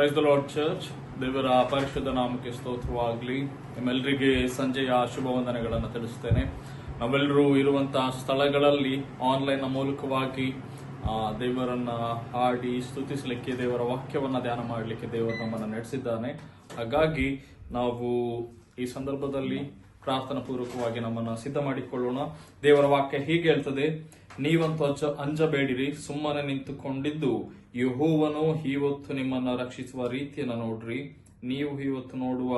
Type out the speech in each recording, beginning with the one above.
Praise the lord church. ದೇವರ ಪರಿಶುದ್ಧ ನಾಮಕ್ಕೆ ಸ್ತೋತ್ರವಾಗಲಿ. ನಿಮ್ಮೆಲ್ಲರಿಗೆ ಸಂಜೆಯ ಶುಭ ವಂದನೆಗಳನ್ನು ತಿಳಿಸುತ್ತೇನೆ. ನಾವೆಲ್ಲರೂ ಇರುವಂತಹ ಸ್ಥಳಗಳಲ್ಲಿ ಆನ್ಲೈನ್ ಮೂಲಕವಾಗಿ ದೇವರನ್ನ ಹಾಡಿ ಸ್ತುತಿಸಲಿಕ್ಕೆ, ದೇವರ ವಾಕ್ಯವನ್ನ ಧ್ಯಾನ ಮಾಡಲಿಕ್ಕೆ ದೇವರು ನಮ್ಮನ್ನು ನಡೆಸಿದ್ದಾನೆ. ಹಾಗಾಗಿ ನಾವು ಈ ಸಂದರ್ಭದಲ್ಲಿ ಪ್ರಾರ್ಥನಾ ಪೂರ್ವಕವಾಗಿ ನಮ್ಮನ್ನು ಸಿದ್ಧ ಮಾಡಿಕೊಳ್ಳೋಣ. ದೇವರ ವಾಕ್ಯ ಹೀಗೆ ಹೇಳ್ತದೆ, ನೀವಂತೂ ಅಂಜಬೇಡಿರಿ, ಸುಮ್ಮನೆ ನಿಂತುಕೊಂಡಿದ್ದು ಯೆಹೋವನು ಇವತ್ತು ನಿಮ್ಮನ್ನ ರಕ್ಷಿಸುವ ರೀತಿಯನ್ನು ನೋಡ್ರಿ. ನೀವು ಇವತ್ತು ನೋಡುವ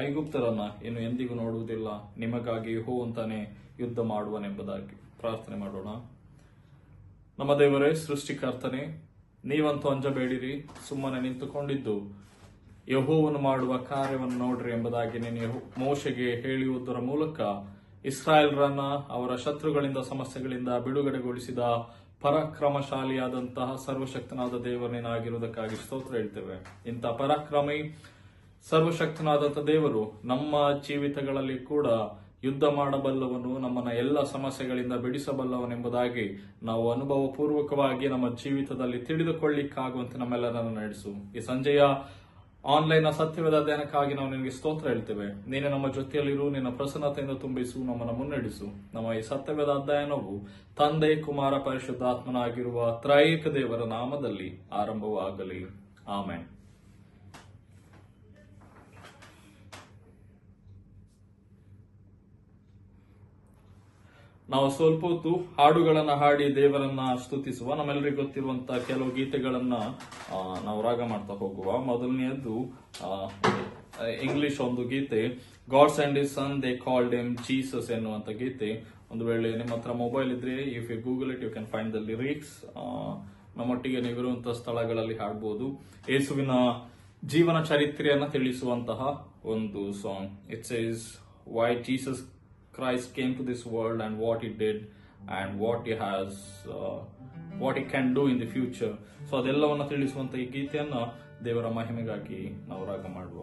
ಐಗುಪ್ತರನ್ನ ಇನ್ನು ಎಂದಿಗೂ ನೋಡುವುದಿಲ್ಲ. ನಿಮಗಾಗಿ ಯೆಹೋವಂತಾನೆ ಯುದ್ಧ ಮಾಡುವನೆಂಬುದಾಗಿ ಪ್ರಾರ್ಥನೆ ಮಾಡೋಣ. ನಮ್ಮ ದೇವರೇ, ಸೃಷ್ಟಿಕರ್ತನೆ, ನೀವಂತೂ ಅಂಜಬೇಡಿರಿ, ಸುಮ್ಮನೆ ನಿಂತುಕೊಂಡಿದ್ದು ಯೆಹೋವನು ಮಾಡುವ ಕಾರ್ಯವನ್ನು ನೋಡ್ರಿ ಎಂಬುದಾಗಿ ನೀನು ಮೋಶೆಗೆ ಹೇಳಿಯುವುದರ ಮೂಲಕ ಇಸ್ರಾಯೇಲ್ರನ್ನ ಅವರ ಶತ್ರುಗಳಿಂದ, ಸಮಸ್ಯೆಗಳಿಂದ ಬಿಡುಗಡೆಗೊಳಿಸಿದ ಪರಾಕ್ರಮಶಾಲಿಯಾದಂತಹ ಸರ್ವಶಕ್ತನಾದ ದೇವರನ್ನಾಗಿರುವುದಕ್ಕಾಗಿ ಸ್ತೋತ್ರ ಹೇಳ್ತೇವೆ. ಇಂಥ ಪರಾಕ್ರಮಿ ಸರ್ವಶಕ್ತನಾದಂತಹ ದೇವರು ನಮ್ಮ ಜೀವಿತಗಳಲ್ಲಿ ಕೂಡ ಯುದ್ಧ ಮಾಡಬಲ್ಲವನು, ನಮ್ಮನ್ನ ಎಲ್ಲ ಸಮಸ್ಯೆಗಳಿಂದ ಬಿಡಿಸಬಲ್ಲವನೆಂಬುದಾಗಿ ನಾವು ಅನುಭವ ಪೂರ್ವಕವಾಗಿ ನಮ್ಮ ಜೀವಿತದಲ್ಲಿ ತಿಳಿದುಕೊಳ್ಳಿಕ್ಕಾಗುವಂತೆ ನಮ್ಮೆಲ್ಲರನ್ನು ನಡೆಸು. ಈ ಸಂಜೆಯ ಆನ್ಲೈನ್ ಸತ್ಯವೇದ ಅಧ್ಯಯನಕ್ಕಾಗಿ ನಾವು ನಿನಗೆ ಸ್ತೋತ್ರ ಹೇಳ್ತೇವೆ. ನೀನು ನಮ್ಮ ಜೊತೆಯಲ್ಲಿರು, ನಿನ್ನ ಪ್ರಸನ್ನತೆಯಿಂದ ತುಂಬಿಸು, ನಮ್ಮನ್ನು ಮುನ್ನಡೆಸು. ನಮ್ಮ ಈ ಸತ್ಯವೇದ ಅಧ್ಯಯನವು ತಂದೆ, ಕುಮಾರ, ಪರಿಶುದ್ಧಾತ್ಮನಾಗಿರುವ ತ್ರೈಕ ದೇವರ ನಾಮದಲ್ಲಿ ಆರಂಭವಾಗಲಿ. ಆಮೆನ್. ನಾವು ಸ್ವಲ್ಪ ಹೊತ್ತು ಹಾಡುಗಳನ್ನ ಹಾಡಿ ದೇವರನ್ನ ಸ್ತುತಿಸುವ. ನಮ್ಮೆಲ್ಲರಿಗೂ ಗೊತ್ತಿರುವಂತಹ ಕೆಲವು ಗೀತೆಗಳನ್ನ ನಾವು ರಾಗ ಮಾಡ್ತಾ ಹೋಗುವ. ಮೊದಲನೆಯದ್ದು ಇಂಗ್ಲಿಷ್ ಒಂದು ಗೀತೆ, God's and his son they called him Jesus ಎನ್ನುವಂತ ಗೀತೆ. ಒಂದು ವೇಳೆ ನಿಮ್ಮ ಹತ್ರ ಮೊಬೈಲ್ ಇದ್ರೆ, if you google it you can find the lyrics. ನಮ್ಮೊಟ್ಟಿಗೆ ನೀವಿರುವಂತಹ ಸ್ಥಳಗಳಲ್ಲಿ ಹಾಡಬಹುದು. ಯೇಸುವಿನ ಜೀವನ ಚರಿತ್ರೆಯನ್ನ ತಿಳಿಸುವಂತಹ ಒಂದು song. It says why Jesus Christ came to this world and what he did and what he can do in the future. So ಅದೆಲ್ಲವನ್ನ ತಿಳಿಸುವಂತ ಈ ಗೀತೆಯನ್ನ ದೇವರ ಮಹಿಮೆಗಾಗಿ ನಾವು ರಾಗ ಮಾಡುವ.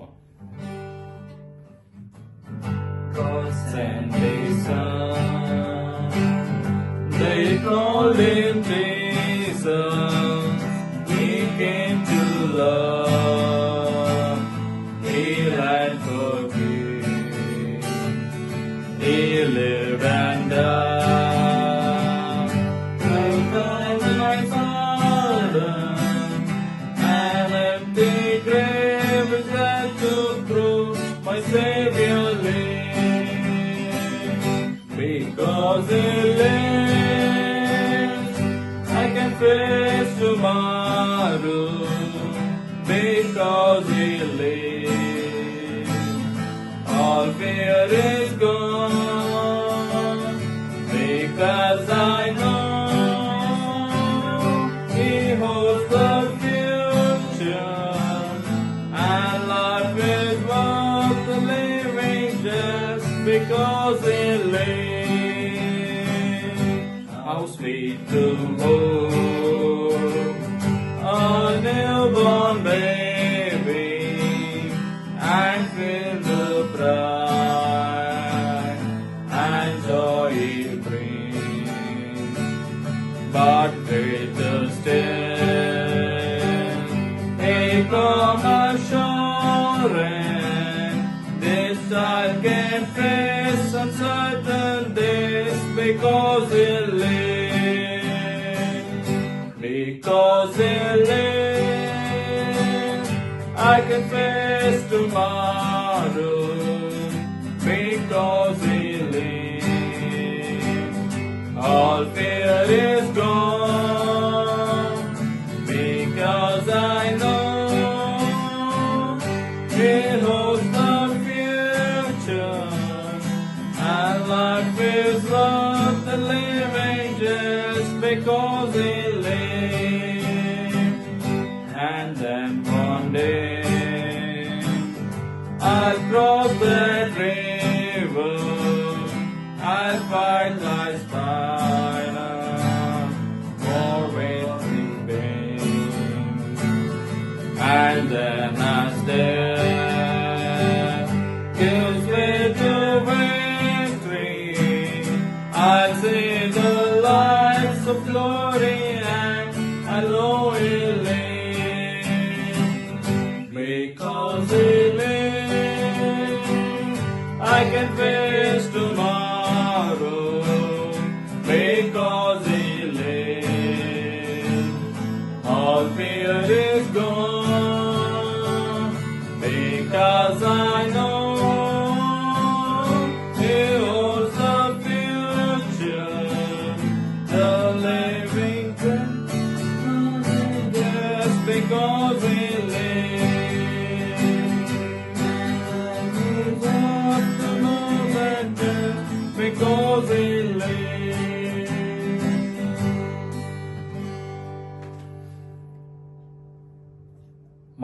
God sent his son, they called him Jesus. He came to love, heal and forgive. He lived and died, my Father, an empty grave is that to prove my Savior lives. Because He lives, I can face tomorrow. Because He lives, all fear is gone. Because I know He holds the future, and life is worth the living just because He lives. How sweet to hold a newborn baby and feel the pride and joy it brings. But greater still, a calm assurance, this child can face uncertain days because He lives. Because He lives, I can face tomorrow. Because He lives, all fear is gone. Because I know He holds the future, and life is worth the living just because He lives. And then one day I'll cross that river, I'll fight life's fighter, more waiting pain. And then as death gives way to victory, I'll see the lights of glory and I know He lives.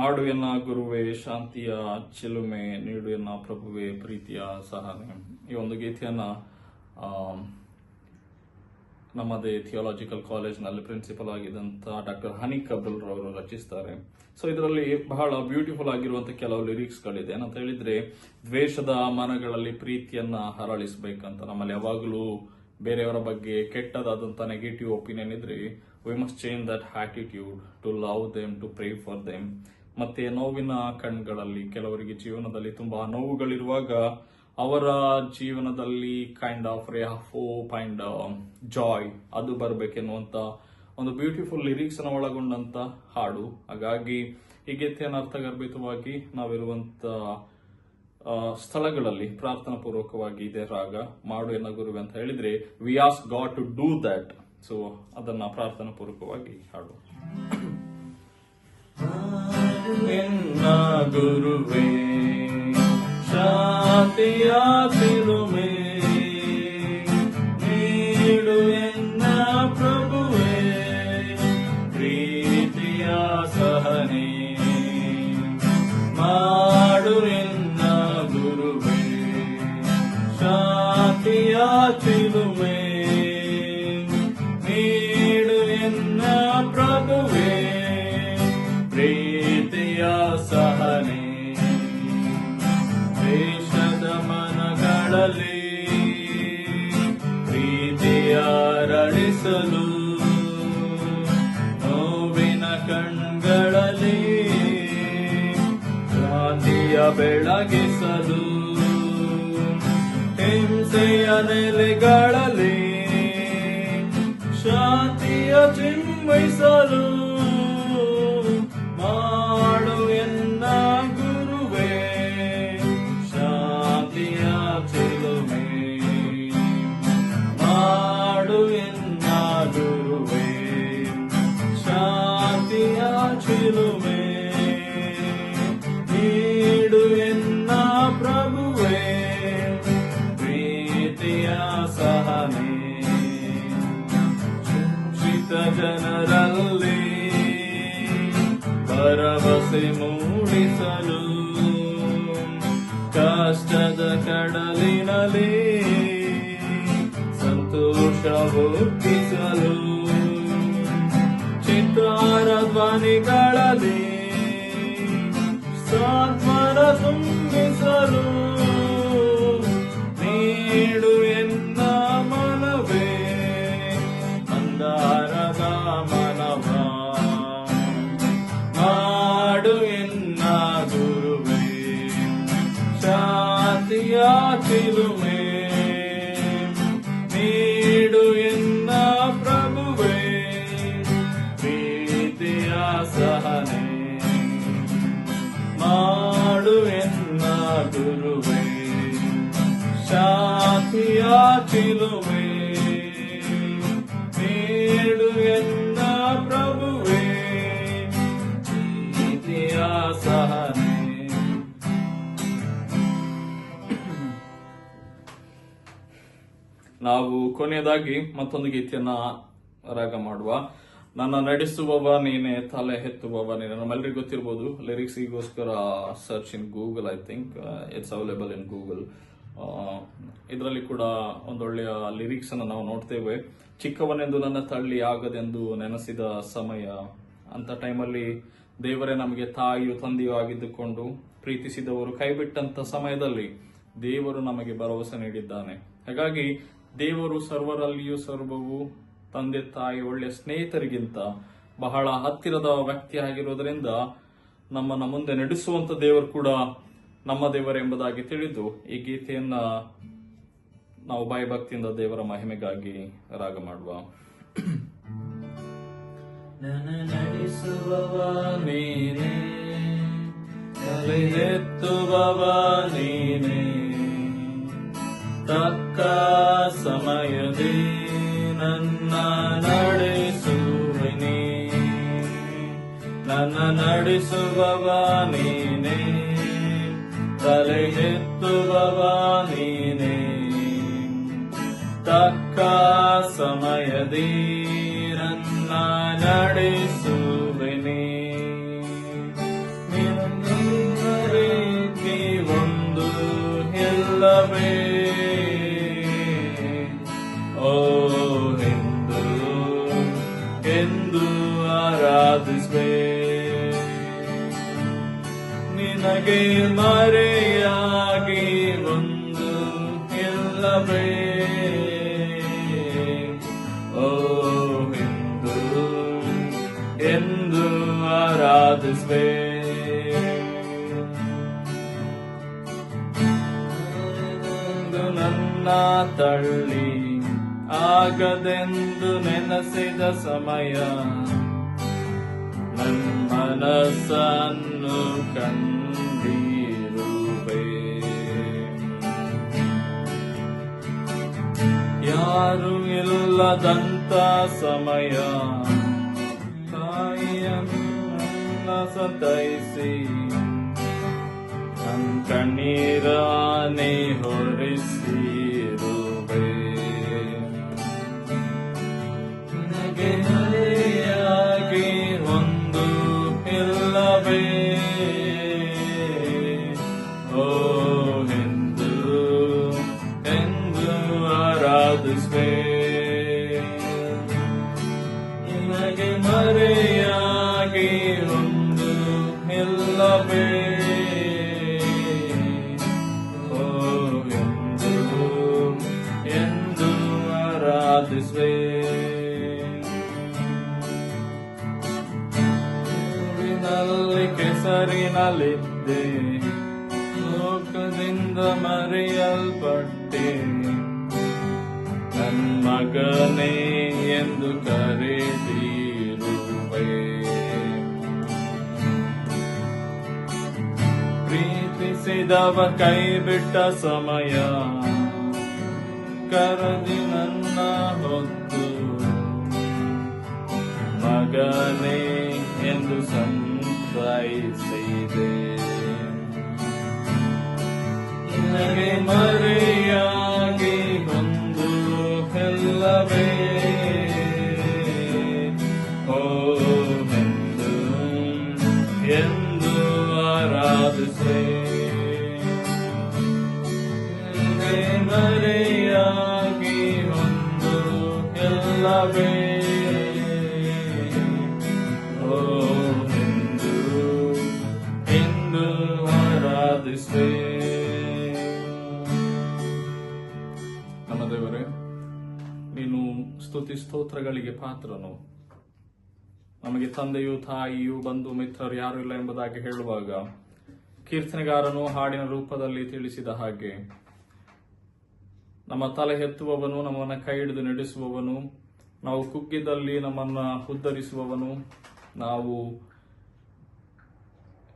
ಮಾಡು ಎನ್ನ ಗುರುವೇ ಶಾಂತಿಯ ಚಿಲುಮೆ, ನೀಡು ಎನ್ನ ಪ್ರಭುವೇ ಪ್ರೀತಿಯ ಸಹನೆ. ಈ ಒಂದು ಗೀತೆಯನ್ನ ನಮ್ಮದೇ ಥಿಯಾಲಜಿಕಲ್ ಕಾಲೇಜ್ನಲ್ಲಿ ಪ್ರಿನ್ಸಿಪಲ್ ಆಗಿದ್ದಂತ ಡಾಕ್ಟರ್ ಹನೀಕ್ ಅಬ್ದುಲ್ ರವರು ರಚಿಸ್ತಾರೆ. ಸೊ ಇದರಲ್ಲಿ ಬಹಳ ಬ್ಯೂಟಿಫುಲ್ ಆಗಿರುವಂತಹ ಕೆಲವು ಲಿರಿಕ್ಸ್ ಗಳಿದೆ. ಏನಂತ ಹೇಳಿದ್ರೆ, ದ್ವೇಷದ ಮನಗಳಲ್ಲಿ ಪ್ರೀತಿಯನ್ನ ಹರಳಿಸಬೇಕಂತ. ನಮ್ಮಲ್ಲಿ ಯಾವಾಗಲೂ ಬೇರೆಯವರ ಬಗ್ಗೆ ಕೆಟ್ಟದಾದಂತ ನೆಗೆಟಿವ್ ಒಪಿನಿಯನ್ ಇದ್ರೆ, we must change that attitude to love them, to pray for them. ಮತ್ತೆ ನೋವಿನ ಕಣ್ಗಳಲ್ಲಿ, ಕೆಲವರಿಗೆ ಜೀವನದಲ್ಲಿ ತುಂಬಾ ನೋವುಗಳಿರುವಾಗ ಅವರ ಜೀವನದಲ್ಲಿ kind of ray of hope and joy ಅದು ಬರಬೇಕೆನ್ನುವಂತ ಒಂದು ಬ್ಯೂಟಿಫುಲ್ ಲಿರಿಕ್ಸ್ ಅನ್ನು ಒಳಗೊಂಡಂತ ಹಾಡು. ಹಾಗಾಗಿ ಈ ಗೀತೆಯನ್ನು ಅರ್ಥಗರ್ಭಿತವಾಗಿ ನಾವಿರುವಂತ ಸ್ಥಳಗಳಲ್ಲಿ ಪ್ರಾರ್ಥನಾ ಪೂರ್ವಕವಾಗಿ ಇದೆ ರಾಗ ಮಾಡು ಎನ್ನ ಗುರುವೆ ಅಂತ ಹೇಳಿದ್ರೆ, we ask God to do that. So ಅದನ್ನ ಪ್ರಾರ್ಥನಾ ಪೂರ್ವಕವಾಗಿ ಹಾಡು. ಗುರುವೇ ಶಾಂತಿಯ ಚಿಲುಮೆ, ನೀಡು ಎನ್ನ ಪ್ರಭುವೇ ಪ್ರೀತಿಯ ಸಹನೆ. ಮಾಡು ಎನ್ನ ಗುರುವೇ ಶಾಂತಿಯ ಚಿಲುಮೆ, ನೀಡು ಎನ್ನ ಪ್ರಭುವೇ ಪ್ರೀತಿಯ ಸಹನೆ. ದ್ವೇಷದ ಮನಗಳಲ್ಲಿ ಪ್ರೀತಿಯ ರಳಿಸಲು, ನೋವಿನ ಕಣ್ಗಳಲ್ಲಿ ಶಾಂತಿಯ ಬೆಳಗಿಸಲು, ಹಿಂಸೆಯ ನೆಲೆಗಳಲ್ಲಿ ಶಾಂತಿಯ ಚಿಮ್ಮಿಸಲು, ಮಾಡು ಎನ್ನ ಗುರುವೇ ಶಾಂತಿಯ ಚಿಲುಮೆ. ಮಾಡು ಎನ್ನ ಗುರುವೇ ಶಾಂತಿಯ ಚಿಲುಮೆ, ನೀಡು ಎನ್ನ ಪ್ರಭುವೇ ಪ್ರೀತಿಯ ಸಹನೆ. ಚಿಂತಿತ ಜನರಲ್ಲಿ ಭರವಸೆ ಮೂಡಿಸಲು, ಕಷ್ಟದ ಕಡಲಿನಲ್ಲಿ ಸಂತೋಷ ಹುಟ್ಟಿಸಲು, ಚಿತ್ತಾರ ಧ್ವನಿಗಳಲ್ಲಿ ಸಾಂತ್ವನ ತುಂಬಿಸಲು, ನೀಡು ಎನ್ನ ಮನವೇ ಅಂಧಾರದ ಮನವ. ಮಾಡು ಎನ್ನ ಗುರುವೇ ಶಾಂತಿಯ ಚಿಲುಮೆ, ನೀಡು ಎನ್ನ ಪ್ರಭುವೇ ಪ್ರೀತಿಯ ಸಹನೆ. ಮಾಡು ಎನ್ನ ಗುರುವೇ ಶಾಂತಿಯ ಚಿಲುಮೆ, ನೀಡು ಎನ್ನ ಪ್ರಭುವೇ ಪ್ರೀತಿಯ ಸಹನೆ. ನಾವು ಕೊನೆಯದಾಗಿ ಮತ್ತೊಂದು ಗೀತೆಯನ್ನ ರಾಗ ಮಾಡುವ. ನನ್ನ ನಡೆಸುವವ ನೀನೆ, ತಲೆ ಎತ್ತುವವ ನೀನೆ. ನಮ್ಮೆಲ್ಲರಿಗೂ ಗೊತ್ತಿರಬಹುದು ಲಿರಿಕ್ಸ್ ಗೋಸ್ಕರ search in Google. I think it's available in Google. ಇದರಲ್ಲಿ ಕೂಡ ಒಂದೊಳ್ಳೆಯ ಲಿರಿಕ್ಸ್ ಅನ್ನು ನಾವು ನೋಡ್ತೇವೆ. ಚಿಕ್ಕವನೆಂದು ನನ್ನ ತಳ್ಳಿ ಆಗದೆಂದು ನೆನೆಸಿದ ಸಮಯ ಅಂತ ಟೈಮಲ್ಲಿ ದೇವರೇ ನಮಗೆ ತಾಯಿಯು ತಂದೆಯೂ ಆಗಿದ್ದುಕೊಂಡು ಪ್ರೀತಿಸಿದವರು ಕೈಬಿಟ್ಟಂತ ಸಮಯದಲ್ಲಿ ದೇವರು ನಮಗೆ ಭರವಸೆ ನೀಡಿದ್ದಾನೆ. ಹಾಗಾಗಿ ದೇವರು ಸರ್ವರಲ್ಲಿಯೂ ಸರ್ವವು, ತಂದೆ ತಾಯಿ ಒಳ್ಳೆಯ ಸ್ನೇಹಿತರಿಗಿಂತ ಬಹಳ ಹತ್ತಿರದ ವ್ಯಕ್ತಿ ಆಗಿರೋದ್ರಿಂದ ನಮ್ಮನ್ನ ಮುಂದೆ ನಡೆಸುವಂತ ದೇವರು ಕೂಡ ನಮ್ಮ ದೇವರೆಂಬುದಾಗಿ ತಿಳಿದು ಈ ಗೀತೆಯನ್ನ ನಾವು ಭಯಭಕ್ತಿಯಿಂದ ದೇವರ ಮಹಿಮೆಗಾಗಿ ರಾಗ ಮಾಡುವ. ನನ್ನ ನಡೆಸುವವ ನೀನೇ, ತಲೆ ಎತ್ತುವವ ನೀನೇ, ತಕ್ಕ ಸಮಯದಿ ನನ್ನ ನಡೆಸುವನೇ. ನನ್ನ ನಡೆಸುವವ ನೀನೇ, ತಲೆ ಎತ್ತುವವ ನೀನೇ, ತಕ್ಕ ಸಮಯದಿ ನನ್ನ ನಡೆಸುವೆನೇ. ನಿನಗೆ ಮರೆಯಾಗಿ ಒಂದು ಇಲ್ಲವೇ? ಓ ಎಂದು ಎಂದು ಆರಾಧಿಸುವೆ. ನನ್ನ ತಳ್ಳಿ ಆಗದೆಂದು ನೆನೆಸಿದ ಸಮಯ ನನ್ನ ಮನಸ್ಸನ್ನು ಕಂಡಿರುವೆ. ಯಾರು ಇಲ್ಲದಂತ ಸಮಯ ತಾಯಿಯನ್ನ ಸಂತೈಸಿ ನನ್ನ ಕಣ್ಣೀರಾನೆ ಹೊರಿಸಿರುವೆ. ನನಗೆ ಮರೆಯಾಗಿ ಒಂದು ಇಲ್ಲವೇ? ಓ ಎಂದು ಎಂದು ಆರಾಧಿಸುವೆ. ನನಗೆ ಮರೆಯಾಗಿ ಒಂದು ಇಲ್ಲವೇ? ನಲ್ಲಿ ಕೆಸರಿನಲ್ಲಿದ್ದೆ, ಲೋಕದಿಂದ ಮರೆಯಲ್ಪಟ್ಟೆ, ನನ್ನ ಮಗನೇ ಎಂದು ಕರೆದಿರುವೆ. ಪ್ರೀತಿಸಿದವ ಕೈ ಬಿಟ್ಟ ಸಮಯ ಕರೆದಿ ನನ್ನ ಹೊತ್ತು ಮಗನೇ ಎಂದು ಸಂತೈಸಿದೆ. ನಿನಗೆ ಮರೆಯಾಗಿ ಒಂದು ಇಲ್ಲವೇ? ಓ ಎಂದು ಎಂದು ಆರಾಧಿಸೆ. ನಿನಗೆ ಮರೆಯಾಗಿ ಒಂದು ಇಲ್ಲವೇ? ನನ್ನ ದೇವರೇ, ನೀನು ಸ್ತುತಿ ಸ್ತೋತ್ರಗಳಿಗೆ ಪಾತ್ರನು. ನಮಗೆ ತಂದೆಯೂ ತಾಯಿಯೂ ಬಂಧು ಮಿತ್ರರು ಯಾರು ಇಲ್ಲ ಎಂಬುದಾಗಿ ಹೇಳುವಾಗ ಕೀರ್ತನೆಗಾರನು ಹಾಡಿನ ರೂಪದಲ್ಲಿ ತಿಳಿಸಿದ ಹಾಗೆ ನಮ್ಮ ತಲೆ ಎತ್ತುವವನು, ನಮ್ಮನ್ನ ಕೈ ಹಿಡಿದು ನಡೆಸುವವನು, ನಾವು ಕುಗ್ಗಿದಲ್ಲಿ ನಮ್ಮನ್ನ ಉದ್ಧರಿಸುವವನು, ನಾವು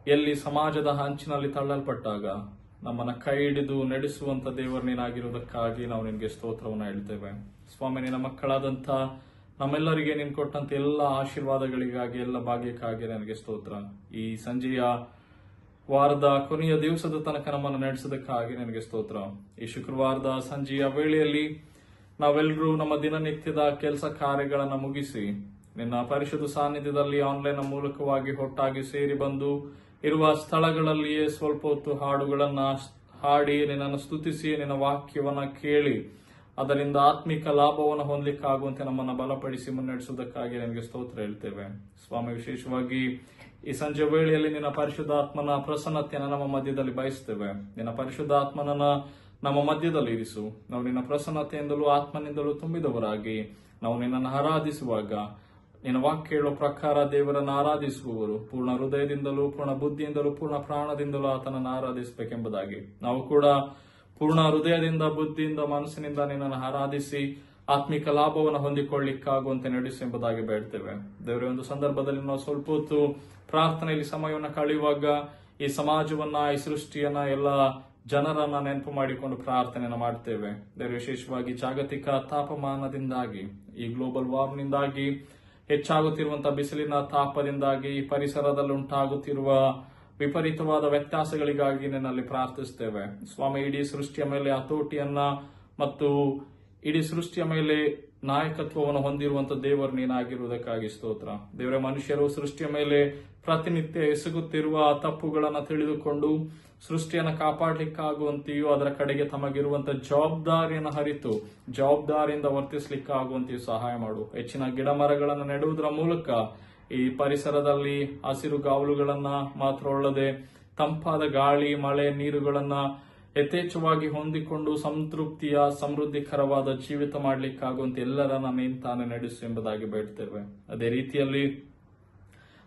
ಎಲ್ಲಿ ಸಮಾಜದ ಹಂಚಿನಲ್ಲಿ ತಳ್ಳಲ್ಪಟ್ಟಾಗ ನಮ್ಮನ್ನ ಕೈ ಹಿಡಿದು ನಡೆಸುವಂತ ದೇವರು ನೀನಾಗಿರುವುದಕ್ಕಾಗಿ ನಾವು ನಿನಗೆ ಸ್ತೋತ್ರವನ್ನು ಹೇಳ್ತೇವೆ. ಸ್ವಾಮಿ, ನಿನ್ನ ಮಕ್ಕಳಾದಂಥ ನಮ್ಮೆಲ್ಲರಿಗೆ ನೀನು ಕೊಟ್ಟಂತ ಎಲ್ಲ ಆಶೀರ್ವಾದಗಳಿಗಾಗಿ, ಎಲ್ಲ ಭಾಗ್ಯಕ್ಕಾಗಿ ನನಗೆ ಸ್ತೋತ್ರ. ಈ ಸಂಜೆಯ ವಾರದ ಕೊನೆಯ ದಿವಸದ ತನಕ ನಮ್ಮನ್ನು ನಡೆಸೋದಕ್ಕಾಗಿ ನನಗೆ ಸ್ತೋತ್ರ. ಈ ಶುಕ್ರವಾರದ ಸಂಜೆಯ ವೇಳೆಯಲ್ಲಿ ನಾವೆಲ್ಲರೂ ನಮ್ಮ ದಿನನಿತ್ಯದ ಕೆಲಸ ಕಾರ್ಯಗಳನ್ನು ಮುಗಿಸಿ ನಿನ್ನ ಪರಿಶುದ್ಧ ಸಾನ್ನಿಧ್ಯದಲ್ಲಿ ಆನ್ಲೈನ್ ಮೂಲಕವಾಗಿ ಒಟ್ಟಾಗಿ ಸೇರಿ ಬಂದು ಇರುವ ಸ್ಥಳಗಳಲ್ಲಿಯೇ ಸ್ವಲ್ಪ ಹೊತ್ತು ಹಾಡುಗಳನ್ನ ಹಾಡಿ ನಿನ್ನನ್ನು ಸ್ತುತಿಸಿ ನಿನ್ನ ವಾಕ್ಯವನ್ನ ಕೇಳಿ ಅದರಿಂದ ಆತ್ಮಿಕ ಲಾಭವನ್ನು ಹೊಂದಲಿಕ್ಕಾಗುವಂತೆ ನಮ್ಮನ್ನು ಬಲಪಡಿಸಿ ಮುನ್ನಡೆಸುವುದಕ್ಕಾಗಿ ನನಗೆ ಸ್ತೋತ್ರ ಹೇಳ್ತೇವೆ. ಸ್ವಾಮಿ, ವಿಶೇಷವಾಗಿ ಈ ಸಂಜೆ ವೇಳೆಯಲ್ಲಿ ನಿನ್ನ ಪರಿಶುದ್ಧಾತ್ಮನ ಪ್ರಸನ್ನತೆಯನ್ನು ನಮ್ಮ ಮಧ್ಯದಲ್ಲಿ ಬಯಸ್ತೇವೆ. ನಿನ್ನ ಪರಿಶುದ್ಧಾತ್ಮನನ್ನ ನಮ್ಮ ಮಧ್ಯದಲ್ಲಿ ಇರಿಸು. ನಾವು ನಿನ್ನ ಪ್ರಸನ್ನತೆಯಿಂದಲೂ ಆತ್ಮನಿಂದಲೂ ತುಂಬಿದವರಾಗಿ ನಾವು ನಿನ್ನನ್ನು ಆರಾಧಿಸುವಾಗ ನಿನ್ನ ವಾಕ್ಯ ಹೇಳುವ ಪ್ರಕಾರ ದೇವರನ್ನು ಆರಾಧಿಸುವವರು ಪೂರ್ಣ ಹೃದಯದಿಂದಲೂ, ಪೂರ್ಣ ಬುದ್ಧಿಯಿಂದಲೂ, ಪೂರ್ಣ ಪ್ರಾಣದಿಂದಲೂ ಆತನನ್ನು ಆರಾಧಿಸಬೇಕೆಂಬುದಾಗಿ ನಾವು ಕೂಡ ಪೂರ್ಣ ಹೃದಯದಿಂದ, ಬುದ್ಧಿಯಿಂದ, ಮನಸ್ಸಿನಿಂದ ನಿನ್ನನ್ನು ಆರಾಧಿಸಿ ಆತ್ಮಿಕ ಲಾಭವನ್ನು ಹೊಂದಿಕೊಳ್ಳಿಕ್ಕಾಗುವಂತೆ ನಡೆಸು ಎಂಬುದಾಗಿ ಬೇಡ್ತೇವೆ. ದೇವರೇ, ಒಂದು ಸಂದರ್ಭದಲ್ಲಿ ನಾವು ಸ್ವಲ್ಪ ಹೊತ್ತು ಪ್ರಾರ್ಥನೆಯಲ್ಲಿ ಸಮಯವನ್ನು ಕಳೆಯುವಾಗ ಈ ಸಮಾಜವನ್ನ, ಈ ಸೃಷ್ಟಿಯನ್ನ, ಎಲ್ಲ ಜನರನ್ನ ನೆನಪು ಮಾಡಿಕೊಂಡು ಪ್ರಾರ್ಥನೆಯನ್ನು ಮಾಡ್ತೇವೆ. ದೇವರೇ, ವಿಶೇಷವಾಗಿ ಜಾಗತಿಕ ತಾಪಮಾನದಿಂದಾಗಿ, ಈ ಗ್ಲೋಬಲ್ ವಾರ್ನಿಂದಾಗಿ, ಹೆಚ್ಚಾಗುತ್ತಿರುವಂತಹ ಬಿಸಿಲಿನ ತಾಪದಿಂದಾಗಿ, ಪರಿಸರದಲ್ಲಿ ಉಂಟಾಗುತ್ತಿರುವ ವಿಪರೀತವಾದ ವ್ಯತ್ಯಾಸಗಳಿಗಾಗಿ ನಿನ್ನಲ್ಲಿ ಪ್ರಾರ್ಥಿಸ್ತೇವೆ. ಸ್ವಾಮಿ, ಇಡೀ ಸೃಷ್ಟಿಯ ಮೇಲೆ ಹತೋಟಿಯನ್ನ ಮತ್ತು ಇಡೀ ಸೃಷ್ಟಿಯ ಮೇಲೆ ನಾಯಕತ್ವವನ್ನು ಹೊಂದಿರುವಂತಹ ದೇವರು ನೀನಾಗಿರುವುದಕ್ಕಾಗಿ ಸ್ತೋತ್ರ. ದೇವರ ಮನುಷ್ಯರು ಸೃಷ್ಟಿಯ ಮೇಲೆ ಪ್ರತಿನಿತ್ಯ ಎಸಗುತ್ತಿರುವ ತಪ್ಪುಗಳನ್ನು ತಿಳಿದುಕೊಂಡು ಸೃಷ್ಟಿಯನ್ನು ಕಾಪಾಡಲಿಕ್ಕಾಗುವಂತೆಯೂ ಅದರ ಕಡೆಗೆ ತಮಗಿರುವಂತಹ ಜವಾಬ್ದಾರಿಯನ್ನು ಅರಿತು ಜವಾಬ್ದಾರಿಯಿಂದ ವರ್ತಿಸಲಿಕ್ಕಾಗುವಂತೆಯೂ ಸಹಾಯ ಮಾಡು. ಹೆಚ್ಚಿನ ಗಿಡ ಮರಗಳನ್ನು ನೆಡುವುದರ ಮೂಲಕ ಈ ಪರಿಸರದಲ್ಲಿ ಹಸಿರು ಗಾವಲುಗಳನ್ನ ಮಾತ್ರ ಅಲ್ಲದೆ ತಂಪಾದ ಗಾಳಿ, ಮಳೆ, ನೀರುಗಳನ್ನ ಯಥೇಚ್ಛವಾಗಿ ಹೊಂದಿಕೊಂಡು ಸಂತೃಪ್ತಿಯ ಸಮೃದ್ಧಿಕರವಾದ ಜೀವಿತ ಮಾಡಲಿಕ್ಕಾಗುವಂತೆ ಎಲ್ಲರನ್ನ ನೀನು ತಾನೇ ನಡೆಸು ಎಂಬುದಾಗಿ ಬೇಡ್ತೇವೆ. ಅದೇ ರೀತಿಯಲ್ಲಿ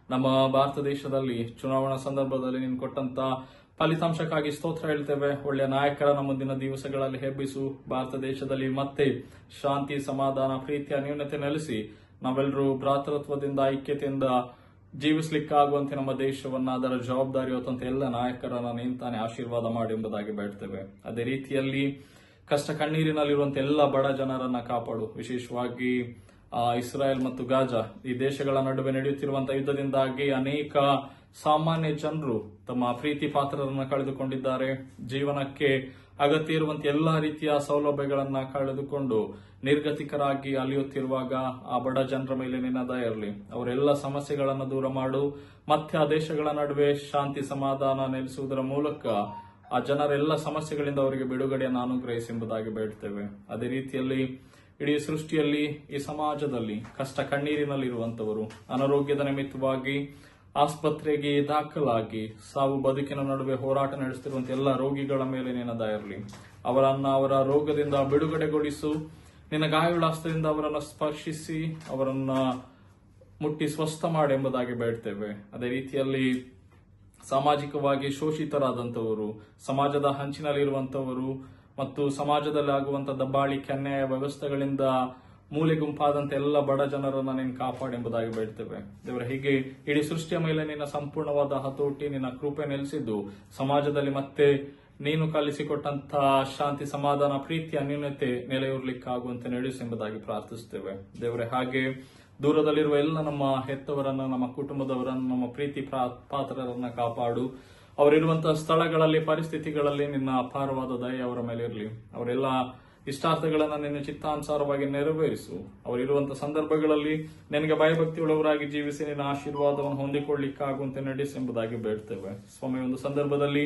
ನಮ್ಮ ಭಾರತ ದೇಶದಲ್ಲಿ ಚುನಾವಣಾ ಸಂದರ್ಭದಲ್ಲಿ ನೀನು ಕೊಟ್ಟಂತ ಫಲಿತಾಂಶಕ್ಕಾಗಿ ಸ್ತೋತ್ರ ಹೇಳ್ತೇವೆ. ಒಳ್ಳೆಯ ನಾಯಕರನ್ನ ಮುಂದಿನ ದಿವಸಗಳಲ್ಲಿ ಹೆಬ್ಬಿಸು. ಭಾರತ ದೇಶದಲ್ಲಿ ಮತ್ತೆ ಶಾಂತಿ, ಸಮಾಧಾನ, ಪ್ರೀತಿ, ಅನ್ಯೋನ್ಯತೆ ನೆಲೆಸಿ ನಾವೆಲ್ಲರೂ ಭ್ರಾತೃತ್ವದಿಂದ, ಐಕ್ಯತೆಯಿಂದ ಜೀವಿಸಲಿಕ್ಕಾಗುವಂತೆ ನಮ್ಮ ದೇಶವನ್ನ ಅದರ ಜವಾಬ್ದಾರಿ ಹೊತ್ತಂತೆ ಎಲ್ಲ ನಾಯಕರನ್ನ ನಿಂತಾನೆ ಆಶೀರ್ವಾದ ಮಾಡಿ ಎಂಬುದಾಗಿ ಬೇಡ್ತೇವೆ. ಅದೇ ರೀತಿಯಲ್ಲಿ ಕಷ್ಟ ಕಣ್ಣೀರಿನಲ್ಲಿರುವಂತೆ ಎಲ್ಲ ಬಡ ಜನರನ್ನ ಕಾಪಾಡು. ವಿಶೇಷವಾಗಿ ಇಸ್ರಾಯೇಲ್ ಮತ್ತು ಗಾಜಾ ಈ ದೇಶಗಳ ನಡುವೆ ನಡೆಯುತ್ತಿರುವಂತಹ ಯುದ್ಧದಿಂದಾಗಿ ಅನೇಕ ಸಾಮಾನ್ಯ ಜನರು ತಮ್ಮ ಪ್ರೀತಿ ಪಾತ್ರರನ್ನ ಕಳೆದುಕೊಂಡಿದ್ದಾರೆ. ಜೀವನಕ್ಕೆ ಅಗತ್ಯ ಇರುವಂತೆ ಎಲ್ಲಾ ರೀತಿಯ ಸೌಲಭ್ಯಗಳನ್ನ ಕಳೆದುಕೊಂಡು ನಿರ್ಗತಿಕರಾಗಿ ಅಲಿಯುತ್ತಿರುವಾಗ ಆ ಬಡ ಜನರ ಮೇಲೆ ನಿನ್ನ ದಯೆ ಇರಲಿ. ಅವರೆಲ್ಲ ಸಮಸ್ಯೆಗಳನ್ನು ದೂರ ಮಾಡು. ಮತ್ತೆ ಆ ದೇಶಗಳ ನಡುವೆ ಶಾಂತಿ, ಸಮಾಧಾನ ನೆಲೆಸುವುದರ ಮೂಲಕ ಆ ಜನರೆಲ್ಲ ಸಮಸ್ಯೆಗಳಿಂದ ಅವರಿಗೆ ಬಿಡುಗಡೆಯನ್ನು ಅನುಗ್ರಹಿಸಿ ಎಂಬುದಾಗಿ ಬೇಡ್ತೇವೆ. ಅದೇ ರೀತಿಯಲ್ಲಿ ಇಡೀ ಸೃಷ್ಟಿಯಲ್ಲಿ, ಈ ಸಮಾಜದಲ್ಲಿ ಕಷ್ಟ ಕಣ್ಣೀರಿನಲ್ಲಿರುವಂತವರು, ಅನಾರೋಗ್ಯದ ನಿಮಿತ್ತವಾಗಿ ಆಸ್ಪತ್ರೆಗೆ ದಾಖಲಾಗಿ ಸಾವು ಬದುಕಿನ ನಡುವೆ ಹೋರಾಟ ನಡೆಸುತ್ತಿರುವಂತಹ ಎಲ್ಲ ರೋಗಿಗಳ ಮೇಲೆ ನಿನ್ನ ದಯೆ ಇರಲಿ. ಅವರನ್ನ ಅವರ ರೋಗದಿಂದ ಬಿಡುಗಡೆಗೊಳಿಸು. ನಿನ್ನ ಗಾಯಗಳ ಹಸ್ತದಿಂದ ಅವರನ್ನು ಸ್ಪರ್ಶಿಸಿ ಅವರನ್ನ ಮುಟ್ಟಿ ಸ್ವಸ್ಥ ಮಾಡಿ ಎಂಬುದಾಗಿ ಬೇಡ್ತೇವೆ. ಅದೇ ರೀತಿಯಲ್ಲಿ ಸಾಮಾಜಿಕವಾಗಿ ಶೋಷಿತರಾದಂಥವರು, ಸಮಾಜದ ಹಂಚಿನಲ್ಲಿರುವಂತವರು ಮತ್ತು ಸಮಾಜದಲ್ಲಿ ಆಗುವಂತಹ ದಬ್ಬಾಳಿಕೆ, ಅನ್ಯಾಯ ವ್ಯವಸ್ಥೆಗಳಿಂದ ಮೂಲೆ ಗುಂಪಾದಂತೆ ಎಲ್ಲ ಬಡ ಜನರನ್ನ ನೀನು ಕಾಪಾಡಿ ಎಂಬುದಾಗಿ ಬೇಡ್ತೇವೆ. ದೇವರ ಹೀಗೆ ಇಡೀ ಸೃಷ್ಟಿಯ ಮೇಲೆ ನಿನ್ನ ಸಂಪೂರ್ಣವಾದ ಹತೋಟಿ, ನಿನ್ನ ಕೃಪೆ ನೆಲೆಸಿದ್ದು ಸಮಾಜದಲ್ಲಿ ಮತ್ತೆ ನೀನು ಕಲಿಸಿಕೊಟ್ಟಂತಹ ಶಾಂತಿ, ಸಮಾಧಾನ, ಪ್ರೀತಿ, ಅನ್ಯೋನ್ಯತೆ ನೆಲೆಯೂರ್ಲಿಕ್ಕಾಗುವಂತೆ ನಡೆಸು ಎಂಬುದಾಗಿ ಪ್ರಾರ್ಥಿಸುತ್ತೇವೆ. ದೇವರೇ ಹಾಗೆ ದೂರದಲ್ಲಿರುವ ಎಲ್ಲ ನಮ್ಮ ಹೆತ್ತವರನ್ನ, ನಮ್ಮ ಕುಟುಂಬದವರನ್ನ, ನಮ್ಮ ಪ್ರೀತಿ ಪಾತ್ರರನ್ನ ಕಾಪಾಡು. ಅವರಿರುವಂತಹ ಸ್ಥಳಗಳಲ್ಲಿ, ಪರಿಸ್ಥಿತಿಗಳಲ್ಲಿ ನಿನ್ನ ಅಪಾರವಾದ ದಯೆ ಅವರ ಮೇಲೆ ಇರಲಿ. ಅವರೆಲ್ಲ ಇಷ್ಟಾರ್ಥಗಳನ್ನ ನಿನ್ನ ಚಿತ್ತಾನುಸಾರವಾಗಿ ನೆರವೇರಿಸು. ಅವರಿರುವಂತಹ ಸಂದರ್ಭಗಳಲ್ಲಿ ನಿನಗೆ ಭಯಭಕ್ತಿಯುಳ್ಳವರಾಗಿ ಜೀವಿಸಿ ನಿನ್ನ ಆಶೀರ್ವಾದವನ್ನು ಹೊಂದಿಕೊಳ್ಳಿಕ್ಕಾಗುವಂತೆ ನಡೆಸಿ ಎಂಬುದಾಗಿ ಬೇಡ್ತೇವೆ. ಸ್ವಾಮಿ, ಒಂದು ಸಂದರ್ಭದಲ್ಲಿ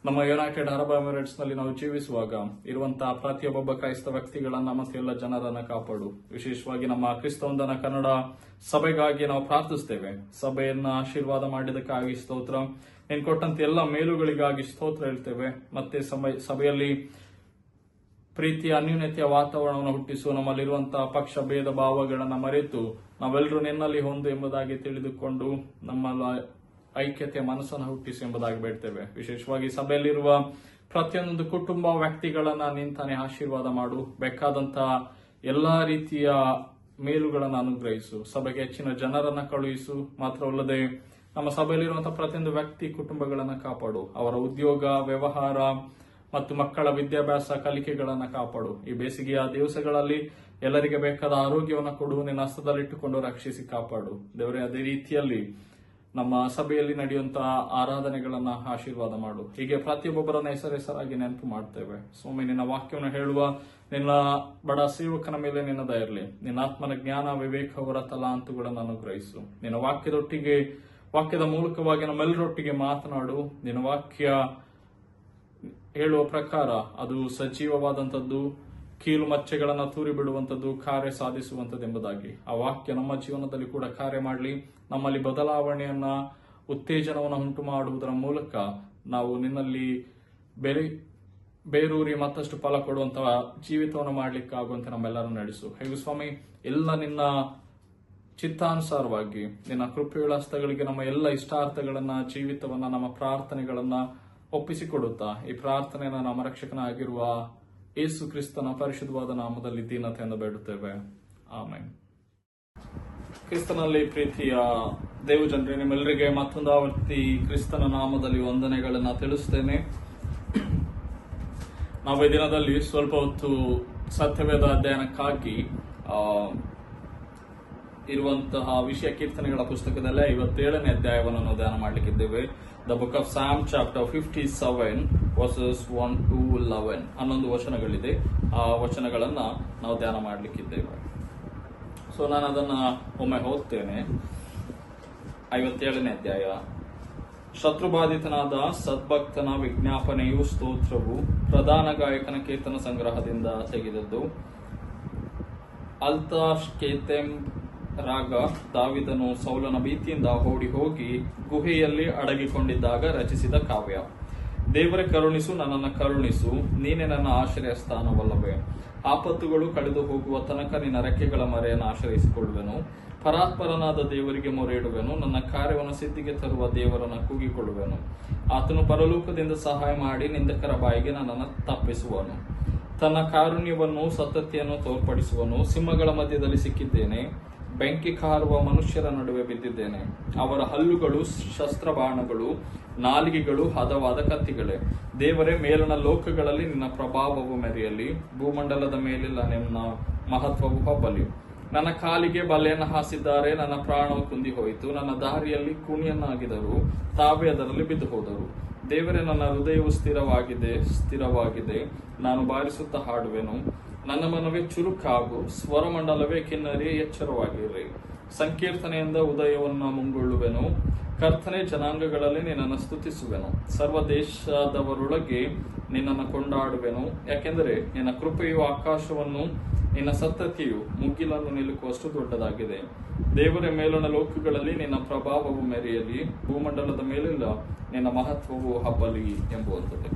ನಮ್ಮ ಯುನೈಟೆಡ್ ಅರಬ್ ಎಮಿರೇಟ್ಸ್ ನಲ್ಲಿ ನಾವು ಜೀವಿಸುವಾಗ ಇರುವಂತಹ ಪ್ರತಿಯೊಬ್ಬ ಕ್ರೈಸ್ತ ವ್ಯಕ್ತಿಗಳನ್ನ ಮತ್ತೆ ಎಲ್ಲ ಜನರನ್ನ ಕಾಪಾಡು. ವಿಶೇಷವಾಗಿ ನಮ್ಮ ಕ್ರಿಸ್ತವಂದನ ಕನ್ನಡ ಸಭೆಗಾಗಿ ನಾವು ಪ್ರಾರ್ಥಿಸ್ತೇವೆ. ಸಭೆಯನ್ನ ಆಶೀರ್ವಾದ ಮಾಡಿದಕ್ಕಾಗಿ ಸ್ತೋತ್ರ. ನೀನು ಕೊಟ್ಟಂತೆ ಎಲ್ಲ ಮೇಲುಗಳಿಗಾಗಿ ಸ್ತೋತ್ರ ಹೇಳ್ತೇವೆ. ಮತ್ತೆ ಸಭೆಯಲ್ಲಿ ಪ್ರೀತಿಯ, ಅನ್ಯೂನ್ಯತೆಯ ವಾತಾವರಣವನ್ನು ಹುಟ್ಟಿಸು. ನಮ್ಮಲ್ಲಿರುವಂತಹ ಪಕ್ಷ ಭೇದ ಭಾವಗಳನ್ನ ಮರೆತು ನಾವೆಲ್ಲರೂ ನಿನ್ನಲ್ಲಿ ಹೊಂದು ಎಂಬುದಾಗಿ ತಿಳಿದುಕೊಂಡು ನಮ್ಮ ಐಕ್ಯತೆಯ ಮನಸ್ಸನ್ನು ಹುಟ್ಟಿಸು ಎಂಬುದಾಗಿ ಬೇಡ್ತೇವೆ. ವಿಶೇಷವಾಗಿ ಸಭೆಯಲ್ಲಿರುವ ಪ್ರತಿಯೊಂದು ಕುಟುಂಬ ವ್ಯಕ್ತಿಗಳನ್ನ ನಿಂತಾನೆ ಆಶೀರ್ವಾದ ಮಾಡು. ಬೇಕಾದಂತಹ ಎಲ್ಲಾ ರೀತಿಯ ಮೇಲುಗಳನ್ನು ಅನುಗ್ರಹಿಸು. ಸಭೆಗೆ ಹೆಚ್ಚಿನ ಜನರನ್ನ ಕಳುಹಿಸು. ಮಾತ್ರವಲ್ಲದೆ ನಮ್ಮ ಸಭೆಯಲ್ಲಿರುವಂತಹ ಪ್ರತಿಯೊಂದು ವ್ಯಕ್ತಿ ಕುಟುಂಬಗಳನ್ನ ಕಾಪಾಡು. ಅವರ ಉದ್ಯೋಗ, ವ್ಯವಹಾರ ಮತ್ತು ಮಕ್ಕಳ ವಿದ್ಯಾಭ್ಯಾಸ, ಕಲಿಕೆಗಳನ್ನ ಕಾಪಾಡು. ಈ ಬೇಸಿಗೆಯ ದಿವಸಗಳಲ್ಲಿ ಎಲ್ಲರಿಗೆ ಬೇಕಾದ ಆರೋಗ್ಯವನ್ನು ಕೊಡು. ನಿನ್ನ ಹಸ್ತದಲ್ಲಿಟ್ಟುಕೊಂಡು ರಕ್ಷಿಸಿ ಕಾಪಾಡು. ದೇವರೇ, ಅದೇ ರೀತಿಯಲ್ಲಿ ನಮ್ಮ ಸಭೆಯಲ್ಲಿ ನಡೆಯುವಂತಹ ಆರಾಧನೆಗಳನ್ನ ಆಶೀರ್ವಾದ ಮಾಡು. ಹೀಗೆ ಪ್ರತಿಯೊಬ್ಬರನ್ನ ಹೆಸರಾಗಿ ನೆನಪು ಮಾಡ್ತೇವೆ. ಸ್ವಾಮಿ, ನಿನ್ನ ವಾಕ್ಯವನ್ನು ಹೇಳುವ ನಿನ್ನ ಬಡ ಸೇವಕನ ಮೇಲೆ ನಿನ್ನ ದಯೆ ಇರಲಿ. ನಿನ್ನ ಆತ್ಮನ ಜ್ಞಾನ, ವಿವೇಕ, ಅವರ ತಲಾಂತುಗಳನ್ನು ಅನುಗ್ರಹಿಸು. ನಿನ್ನ ವಾಕ್ಯದ ಮೂಲಕವಾಗಿ ನಮ್ಮೆಲ್ಲರೊಟ್ಟಿಗೆ ಮಾತನಾಡು. ನಿನ್ನ ವಾಕ್ಯ ಹೇಳುವ ಪ್ರಕಾರ ಅದು ಸಜೀವವಾದಂಥದ್ದು, ಕೀಲು ಮಚ್ಚೆಗಳನ್ನು ತೂರಿ ಬಿಡುವಂಥದ್ದು, ಕಾರ್ಯ ಸಾಧಿಸುವಂಥದ್ದು ಎಂಬುದಾಗಿ ಆ ವಾಕ್ಯ ನಮ್ಮ ಜೀವನದಲ್ಲಿ ಕೂಡ ಕಾರ್ಯ ಮಾಡಲಿ. ನಮ್ಮಲ್ಲಿ ಬದಲಾವಣೆಯನ್ನ, ಉತ್ತೇಜನವನ್ನು ಉಂಟು ಮಾಡುವುದರ ಮೂಲಕ ನಾವು ನಿನ್ನಲ್ಲಿ ಬೇರೂರಿ ಮತ್ತಷ್ಟು ಫಲ ಕೊಡುವಂತಹ ಜೀವಿತವನ್ನು ಮಾಡಲಿಕ್ಕಾಗುವಂತೆ ನಮ್ಮೆಲ್ಲರನ್ನು ನಡೆಸು. ಹೇಗೂ ಸ್ವಾಮಿ, ಎಲ್ಲ ನಿನ್ನ ಚಿತ್ತಾನುಸಾರವಾಗಿ ನಿನ್ನ ಕೃಪೆಯುಳ್ಳ ಹಸ್ತಗಳಿಗೆ ನಮ್ಮ ಎಲ್ಲ ಇಷ್ಟಾರ್ಥಗಳನ್ನ, ಜೀವಿತವನ್ನ, ನಮ್ಮ ಪ್ರಾರ್ಥನೆಗಳನ್ನ ಒಪ್ಪಿಸಿಕೊಡುತ್ತಾ ಈ ಪ್ರಾರ್ಥನೆಯನ್ನು ನಮ್ಮ ರಕ್ಷಕನಾಗಿರುವ ಯೇಸು ಕ್ರಿಸ್ತನ ಪರಿಶುದ್ಧವಾದ ನಾಮದಲ್ಲಿ ದೀನತೆಯಿಂದ ಬೇಡುತ್ತೇವೆ. ಆಮೆನ್. ಕ್ರಿಸ್ತನಲ್ಲಿ ಪ್ರೀತಿಯ ದೇವಜನರೇ, ನಿಮ್ಮೆಲ್ಲರಿಗೆ ಮತ್ತೊಂದು ಆವರ್ತಿ ಕ್ರಿಸ್ತನ ನಾಮದಲ್ಲಿ ವಂದನೆಗಳನ್ನ ತಿಳಿಸ್ತೇನೆ. ನಾವು ಈ ದಿನದಲ್ಲಿ ಸ್ವಲ್ಪ ಹೊತ್ತು ಸತ್ಯವೇದ ಅಧ್ಯಯನಕ್ಕಾಗಿ ಇರುವಂತಹ ವಿಷಯ ಕೀರ್ತನೆಗಳ ಪುಸ್ತಕದಲ್ಲೇ 57ನೇ ಅಧ್ಯಾಯವನ್ನು ನಾವು ಧ್ಯಾನ ಮಾಡಲಿಕ್ಕಿದ್ದೇವೆ. ದ ಬುಕ್ ಆಫ್ ಸಾಮ್ ಚಾಪ್ಟರ್ 57 ವರ್ಸಸ್ 1 to 11 11 ವಚನಗಳಿದೆ. ಆ ವಚನಗಳನ್ನ ನಾವು ಧ್ಯಾನ ಮಾಡಲಿಕ್ಕಿದ್ದೇವೆ. ಸೊ ನಾನು ಅದನ್ನ ಒಮ್ಮೆ ಓದ್ತೇನೆ. 57ನೇ ಅಧ್ಯಾಯ. ಶತ್ರುಬಾಧಿತನಾದ ಸದ್ಭಕ್ತನ ವಿಜ್ಞಾಪನೆಯು ಸ್ತೋತ್ರವು ಪ್ರಧಾನ ಗಾಯಕನ ಕೀರ್ತನ ಸಂಗ್ರಹದಿಂದ ತೆಗೆದದ್ದು. ಅಲ್ತಾಶ್ ಕೇತೆಮ್ ರಾಗ ದಾವಿದನು ಸೌಲನ ಭೀತಿಯಿಂದ ಓಡಿ ಹೋಗಿ ಗುಹೆಯಲ್ಲಿ ಅಡಗಿಕೊಂಡಿದ್ದಾಗ ರಚಿಸಿದ ಕಾವ್ಯ. ದೇವರೇ ಕರುಣಿಸು, ನನ್ನನ್ನು ಕರುಣಿಸು, ನೀನೇ ನನ್ನ ಆಶ್ರಯ ಸ್ಥಾನವಲ್ಲವೇ. ಆಪತ್ತುಗಳು ಕಳೆದು ಹೋಗುವ ತನಕ ನಿನ್ನ ರೆಕ್ಕೆಗಳ ಮರೆಯನ್ನು ಆಶ್ರಯಿಸಿಕೊಳ್ಳುವೆನು. ಪರಾತ್ಪರನಾದ ದೇವರಿಗೆ ಮೊರೆ ಇಡುವೆನು. ನನ್ನ ಕಾರ್ಯವನ್ನು ಸಿದ್ಧಿಗೆ ತರುವ ದೇವರನ್ನು ಕೂಗಿಕೊಳ್ಳುವೆನು. ಆತನು ಪರಲೋಕದಿಂದ ಸಹಾಯ ಮಾಡಿ ನಿಂದಕರ ಬಾಯಿಗೆ ನನ್ನನ್ನು ತಪ್ಪಿಸುವನು. ತನ್ನ ಕಾರುಣ್ಯವನ್ನು ಸತತೆಯನ್ನು ತೋರ್ಪಡಿಸುವನು. ಸಿಂಹಗಳ ಮಧ್ಯದಲ್ಲಿ ಸಿಕ್ಕಿದ್ದೇನೆ, ಬೆಂಕಿ ಕಾರುವ ಮನುಷ್ಯರ ನಡುವೆ ಬಿದ್ದಿದ್ದೇನೆ. ಅವರ ಹಲ್ಲುಗಳು ಶಸ್ತ್ರಬಾಣಗಳು, ನಾಲಿಗೆಗಳು ಹದವಾದ ಕತ್ತಿಗಳೇ. ದೇವರೇ, ಮೇಲನ ಲೋಕಗಳಲ್ಲಿ ನಿನ್ನ ಪ್ರಭಾವವು ಮೆರೆಯಲಿ, ಭೂಮಂಡಲದ ಮೇಲೆಲ್ಲ ನಿನ್ನ ಮಹತ್ವವು ಹಬ್ಬಲಿ. ನನ್ನ ಕಾಲಿಗೆ ಬಲೆಯನ್ನು ಹಾಸಿದ್ದಾರೆ, ನನ್ನ ಪ್ರಾಣವು ಕುಂದಿ ಹೋಯಿತು. ನನ್ನ ದಾರಿಯಲ್ಲಿ ಕುಣಿಯನ್ನಾಗಿದರು, ತಾವೇ ಅದರಲ್ಲಿ ಬಿದ್ದು ಹೋದರು. ದೇವರೇ, ನನ್ನ ಹೃದಯವು ಸ್ಥಿರವಾಗಿದೆ, ನಾನು ಬಾರಿಸುತ್ತಾ ಹಾಡುವೆನು. ನನ್ನ ಮನವೇ ಚುರುಕಾಗು, ಸ್ವರಮಂಡಲವೇ ಕಿನ್ನರಿ, ಎಚ್ಚರವಾಗಿರ್ರಿ. ಸಂಕೀರ್ತನೆಯಿಂದ ಉದಯವನ್ನು ಮುಂಗೊಳ್ಳುವೆನು. ಕರ್ತನೆ, ಜನಾಂಗಗಳಲ್ಲಿ ನಿನ್ನನ್ನು ಸ್ತುತಿಸುವೆನು. ಸರ್ವ ದೇಶದವರೊಳಗೆ ನಿನ್ನನ್ನು ಕೊಂಡಾಡುವೆನು. ಯಾಕೆಂದರೆ ನಿನ್ನ ಕೃಪೆಯು ಆಕಾಶವನ್ನು, ನಿನ್ನ ಸತ್ತತೆಯು ಮುಗಿಲನ್ನು ನಿಲುಕುವಷ್ಟು ದೊಡ್ಡದಾಗಿದೆ. ದೇವರ ಮೇಲಣ ಲೋಕಗಳಲ್ಲಿ ನಿನ್ನ ಪ್ರಭಾವವು ಮೆರೆಯಲಿ, ಭೂಮಂಡಲದ ಮೇಲೆಲ್ಲ ನಿನ್ನ ಮಹತ್ವವು ಹಬ್ಬಲಿ ಎಂಬುವಂಥದ್ದು.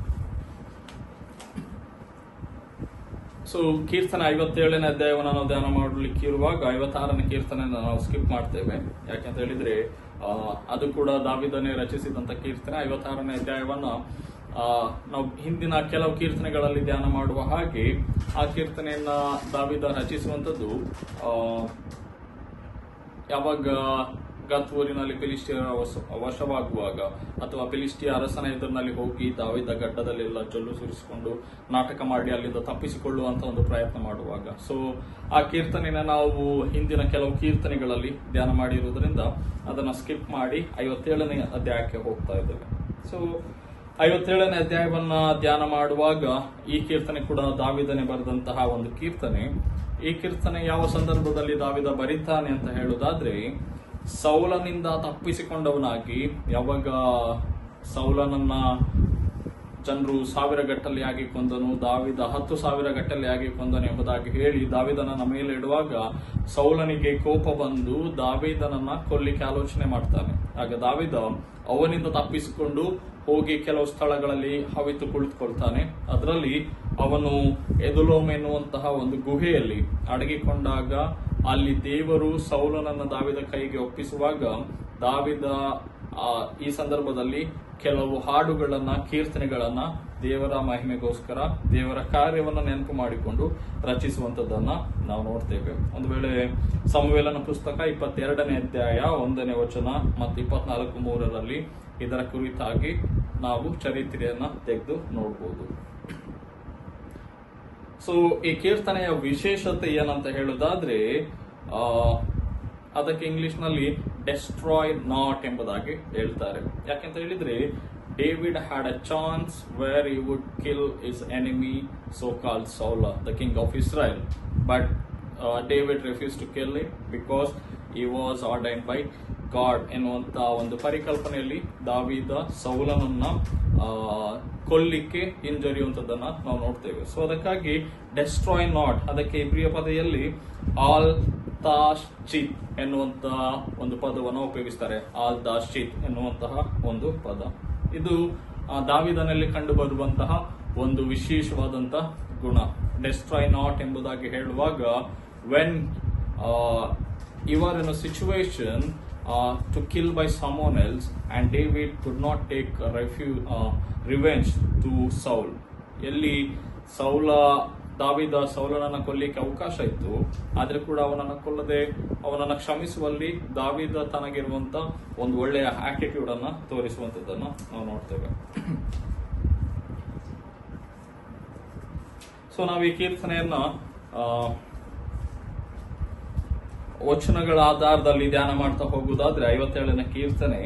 ಸೊ ಕೀರ್ತನೆ 57ನೇ ಅಧ್ಯಾಯವನ್ನು ನಾವು ಧ್ಯಾನ ಮಾಡಲಿಕ್ಕೆ ಇರುವಾಗ 56ನೇ ಕೀರ್ತನೆ ನಾವು ಸ್ಕಿಪ್ ಮಾಡ್ತೇವೆ. ಯಾಕೆಂತ ಹೇಳಿದ್ರೆ ಅದು ಕೂಡ ದಾವಿದನೇ ರಚಿಸಿದಂತ ಕೀರ್ತನೆ. 56ನೇ ಅಧ್ಯಾಯವನ್ನ ನಾವು ಹಿಂದಿನ ಕೆಲವು ಕೀರ್ತನೆಗಳಲ್ಲಿ ಧ್ಯಾನ ಮಾಡುವ ಹಾಗೆ ಆ ಕೀರ್ತನೆಯನ್ನ ದಾವಿದ ರಚಿಸುವಂಥದ್ದು ಯಾವಾಗ ಗತ್ ಊರಿನಲ್ಲಿ ಫಿಲಿಸ್ಟಿಯರ ವಶವಾಗುವಾಗ, ಅಥವಾ ಫಿಲಿಸ್ಟಿಯ ಅರಸನ ಎದುರಿನಲ್ಲಿ ಹೋಗಿ ದಾವಿದ ಗಡ್ಡದಲ್ಲೆಲ್ಲ ಜೊಲ್ಲು ಸುರಿಸಿಕೊಂಡು ನಾಟಕ ಮಾಡಿ ಅಲ್ಲಿಂದ ತಪ್ಪಿಸಿಕೊಳ್ಳುವಂತ ಒಂದು ಪ್ರಯತ್ನ ಮಾಡುವಾಗ. ಸೊ ಆ ಕೀರ್ತನೆನ ನಾವು ಹಿಂದಿನ ಕೆಲವು ಕೀರ್ತನೆಗಳಲ್ಲಿ ಧ್ಯಾನ ಮಾಡಿರುವುದರಿಂದ ಅದನ್ನ ಸ್ಕಿಪ್ ಮಾಡಿ 57ನೇ ಅಧ್ಯಾಯಕ್ಕೆ ಹೋಗ್ತಾ ಇದ್ದೇವೆ. ಸೊ 57ನೇ ಅಧ್ಯಾಯವನ್ನ ಧ್ಯಾನ ಮಾಡುವಾಗ ಈ ಕೀರ್ತನೆ ಕೂಡ ದಾವಿದನೇ ಬರೆದಂತಹ ಒಂದು ಕೀರ್ತನೆ. ಈ ಕೀರ್ತನೆ ಯಾವ ಸಂದರ್ಭದಲ್ಲಿ ದಾವಿದ ಬರೀತಾನೆ ಅಂತ ಹೇಳುವುದಾದ್ರೆ, ಸೌಲನಿಂದ ತಪ್ಪಿಸಿಕೊಂಡವನಾಗಿ, ಯಾವಾಗ ಸೌಲನನ್ನ ಜನರು 1000 ಗಟ್ಟಲೆ ಆಗಿ ಕೊಂದನು, ದಾವಿದ 10,000 ಗಟ್ಟಲೆ ಆಗಿ ಕೊಂದನು ಎಂಬುದಾಗಿ ಹೇಳಿ ದಾವಿದನನ್ನ ಮೇಲೆ ಇಡುವಾಗ ಸೌಲನಿಗೆ ಕೋಪ ಬಂದು ದಾವಿದನನ್ನ ಕೊಲ್ಲಿಕ್ಕೆ ಆಲೋಚನೆ ಮಾಡ್ತಾನೆ. ಆಗ ದಾವಿದ ಅವನಿಂದ ತಪ್ಪಿಸಿಕೊಂಡು ಹೋಗಿ ಕೆಲವು ಸ್ಥಳಗಳಲ್ಲಿ ಹವಿತು ಕುಳಿತುಕೊಳ್ತಾನೆ. ಅದರಲ್ಲಿ ಅವನು ಎದುಲೋಮ್ ಎನ್ನುವಂತಹ ಒಂದು ಗುಹೆಯಲ್ಲಿ ಅಡಗಿಕೊಂಡಾಗ ಅಲ್ಲಿ ದೇವರು ಸೌಲನನ್ನ ದಾವಿದ ಕೈಗೆ ಒಪ್ಪಿಸುವಾಗ ದಾವಿದ ಈ ಸಂದರ್ಭದಲ್ಲಿ ಕೆಲವು ಹಾಡುಗಳನ್ನ, ಕೀರ್ತನೆಗಳನ್ನ ದೇವರ ಮಹಿಮೆಗೋಸ್ಕರ, ದೇವರ ಕಾರ್ಯವನ್ನು ನೆನಪು ಮಾಡಿಕೊಂಡು ರಚಿಸುವಂತದ್ದನ್ನ ನಾವು ನೋಡ್ತೇವೆ. ಒಂದು ವೇಳೆ ಸಮುವೇಲನ ಪುಸ್ತಕ 22ನೇ ಅಧ್ಯಾಯ 1ನೇ ವಚನ ಮತ್ತು 24:3 ಇದರ ಕುರಿತಾಗಿ ನಾವು ಚರಿತ್ರೆಯನ್ನ ತೆಗೆದು ನೋಡಬಹುದು. ಸೊ ಈ ಕೀರ್ತನೆಯ ವಿಶೇಷತೆ ಏನಂತ ಹೇಳುವುದಾದ್ರೆ, ಅದಕ್ಕೆ ಇಂಗ್ಲಿಷ್ ನಲ್ಲಿ ಡೆಸ್ಟ್ರಾಯ್ ನಾಟ್ ಎಂಬುದಾಗಿ ಹೇಳ್ತಾರೆ. ಯಾಕೆಂತ ಹೇಳಿದ್ರೆ, David had a chance where he would kill his enemy so called Saul, the king of Israel, but David refuse to kill it because he was ordained by God ಎನ್ನುವಂತ ಒಂದು ಪರಿಕಲ್ಪನೆಯಲ್ಲಿ ದಾವಿದ ಸೌಲನನ್ನ ಕೊಲ್ಲಿಕ್ಕೆ ಹಿಂಜರಿಯುವಂತದನ್ನ ನಾವು ನೋಡ್ತೇವೆ. ಸೊ ಅದಕ್ಕಾಗಿ ಡೆಸ್ಟ್ರಾಯ್ ನಾಟ್, ಅದಕ್ಕೆ ಇಬ್ರಿಯ ಪದದಲ್ಲಿ ಆಲ್ ತಾಶ್ಚಿತ್ ಎನ್ನುವಂತ ಒಂದು ಪದವನ್ನು ಉಪಯೋಗಿಸ್ತಾರೆ. ಆಲ್ ದಾಶ್ಚಿತ್ ಎನ್ನುವಂತಹ ಒಂದು ಪದ. ಇದು ದಾವಿದನಲ್ಲಿ ಕಂಡು ಬರುವಂತಹ ಒಂದು ವಿಶೇಷವಾದಂತಹ ಗುಣ. ಡೆಸ್ಟ್ರಾಯ್ ನಾಟ್ ಎಂಬುದಾಗಿ ಹೇಳುವಾಗ, when you are in a situation to kill by someone else and David could not take revenge to Saul. ಎಲ್ಲಿ ದಾವಿದ ಸೌಲನನ್ನ ಕೊಲ್ಲಿಕ್ಕೆ ಅವಕಾಶ ಇತ್ತು, ಆದ್ರೆ ಕೂಡ ಅವನನ್ನ ಕೊಲ್ಲದೆ ಅವನನ್ನ ಕ್ಷಮಿಸುವಲ್ಲಿ ದಾವಿದ ತನಗಿರುವಂತ ಒಂದು ಒಳ್ಳೆಯ ಆಟಿಟ್ಯೂಡ್ ಅನ್ನ ತೋರಿಸುವಂತದ್ದನ್ನ ನಾವು ನೋಡ್ತೇವೆ. ಸೊ ನಾವು ಈ ಕೀರ್ತನೆಯನ್ನ ವಚನಗಳ ಆಧಾರದಲ್ಲಿ ಧ್ಯಾನ ಮಾಡ್ತಾ ಹೋಗುವುದಾದ್ರೆ 57ನೇ ಕೀರ್ತನೆ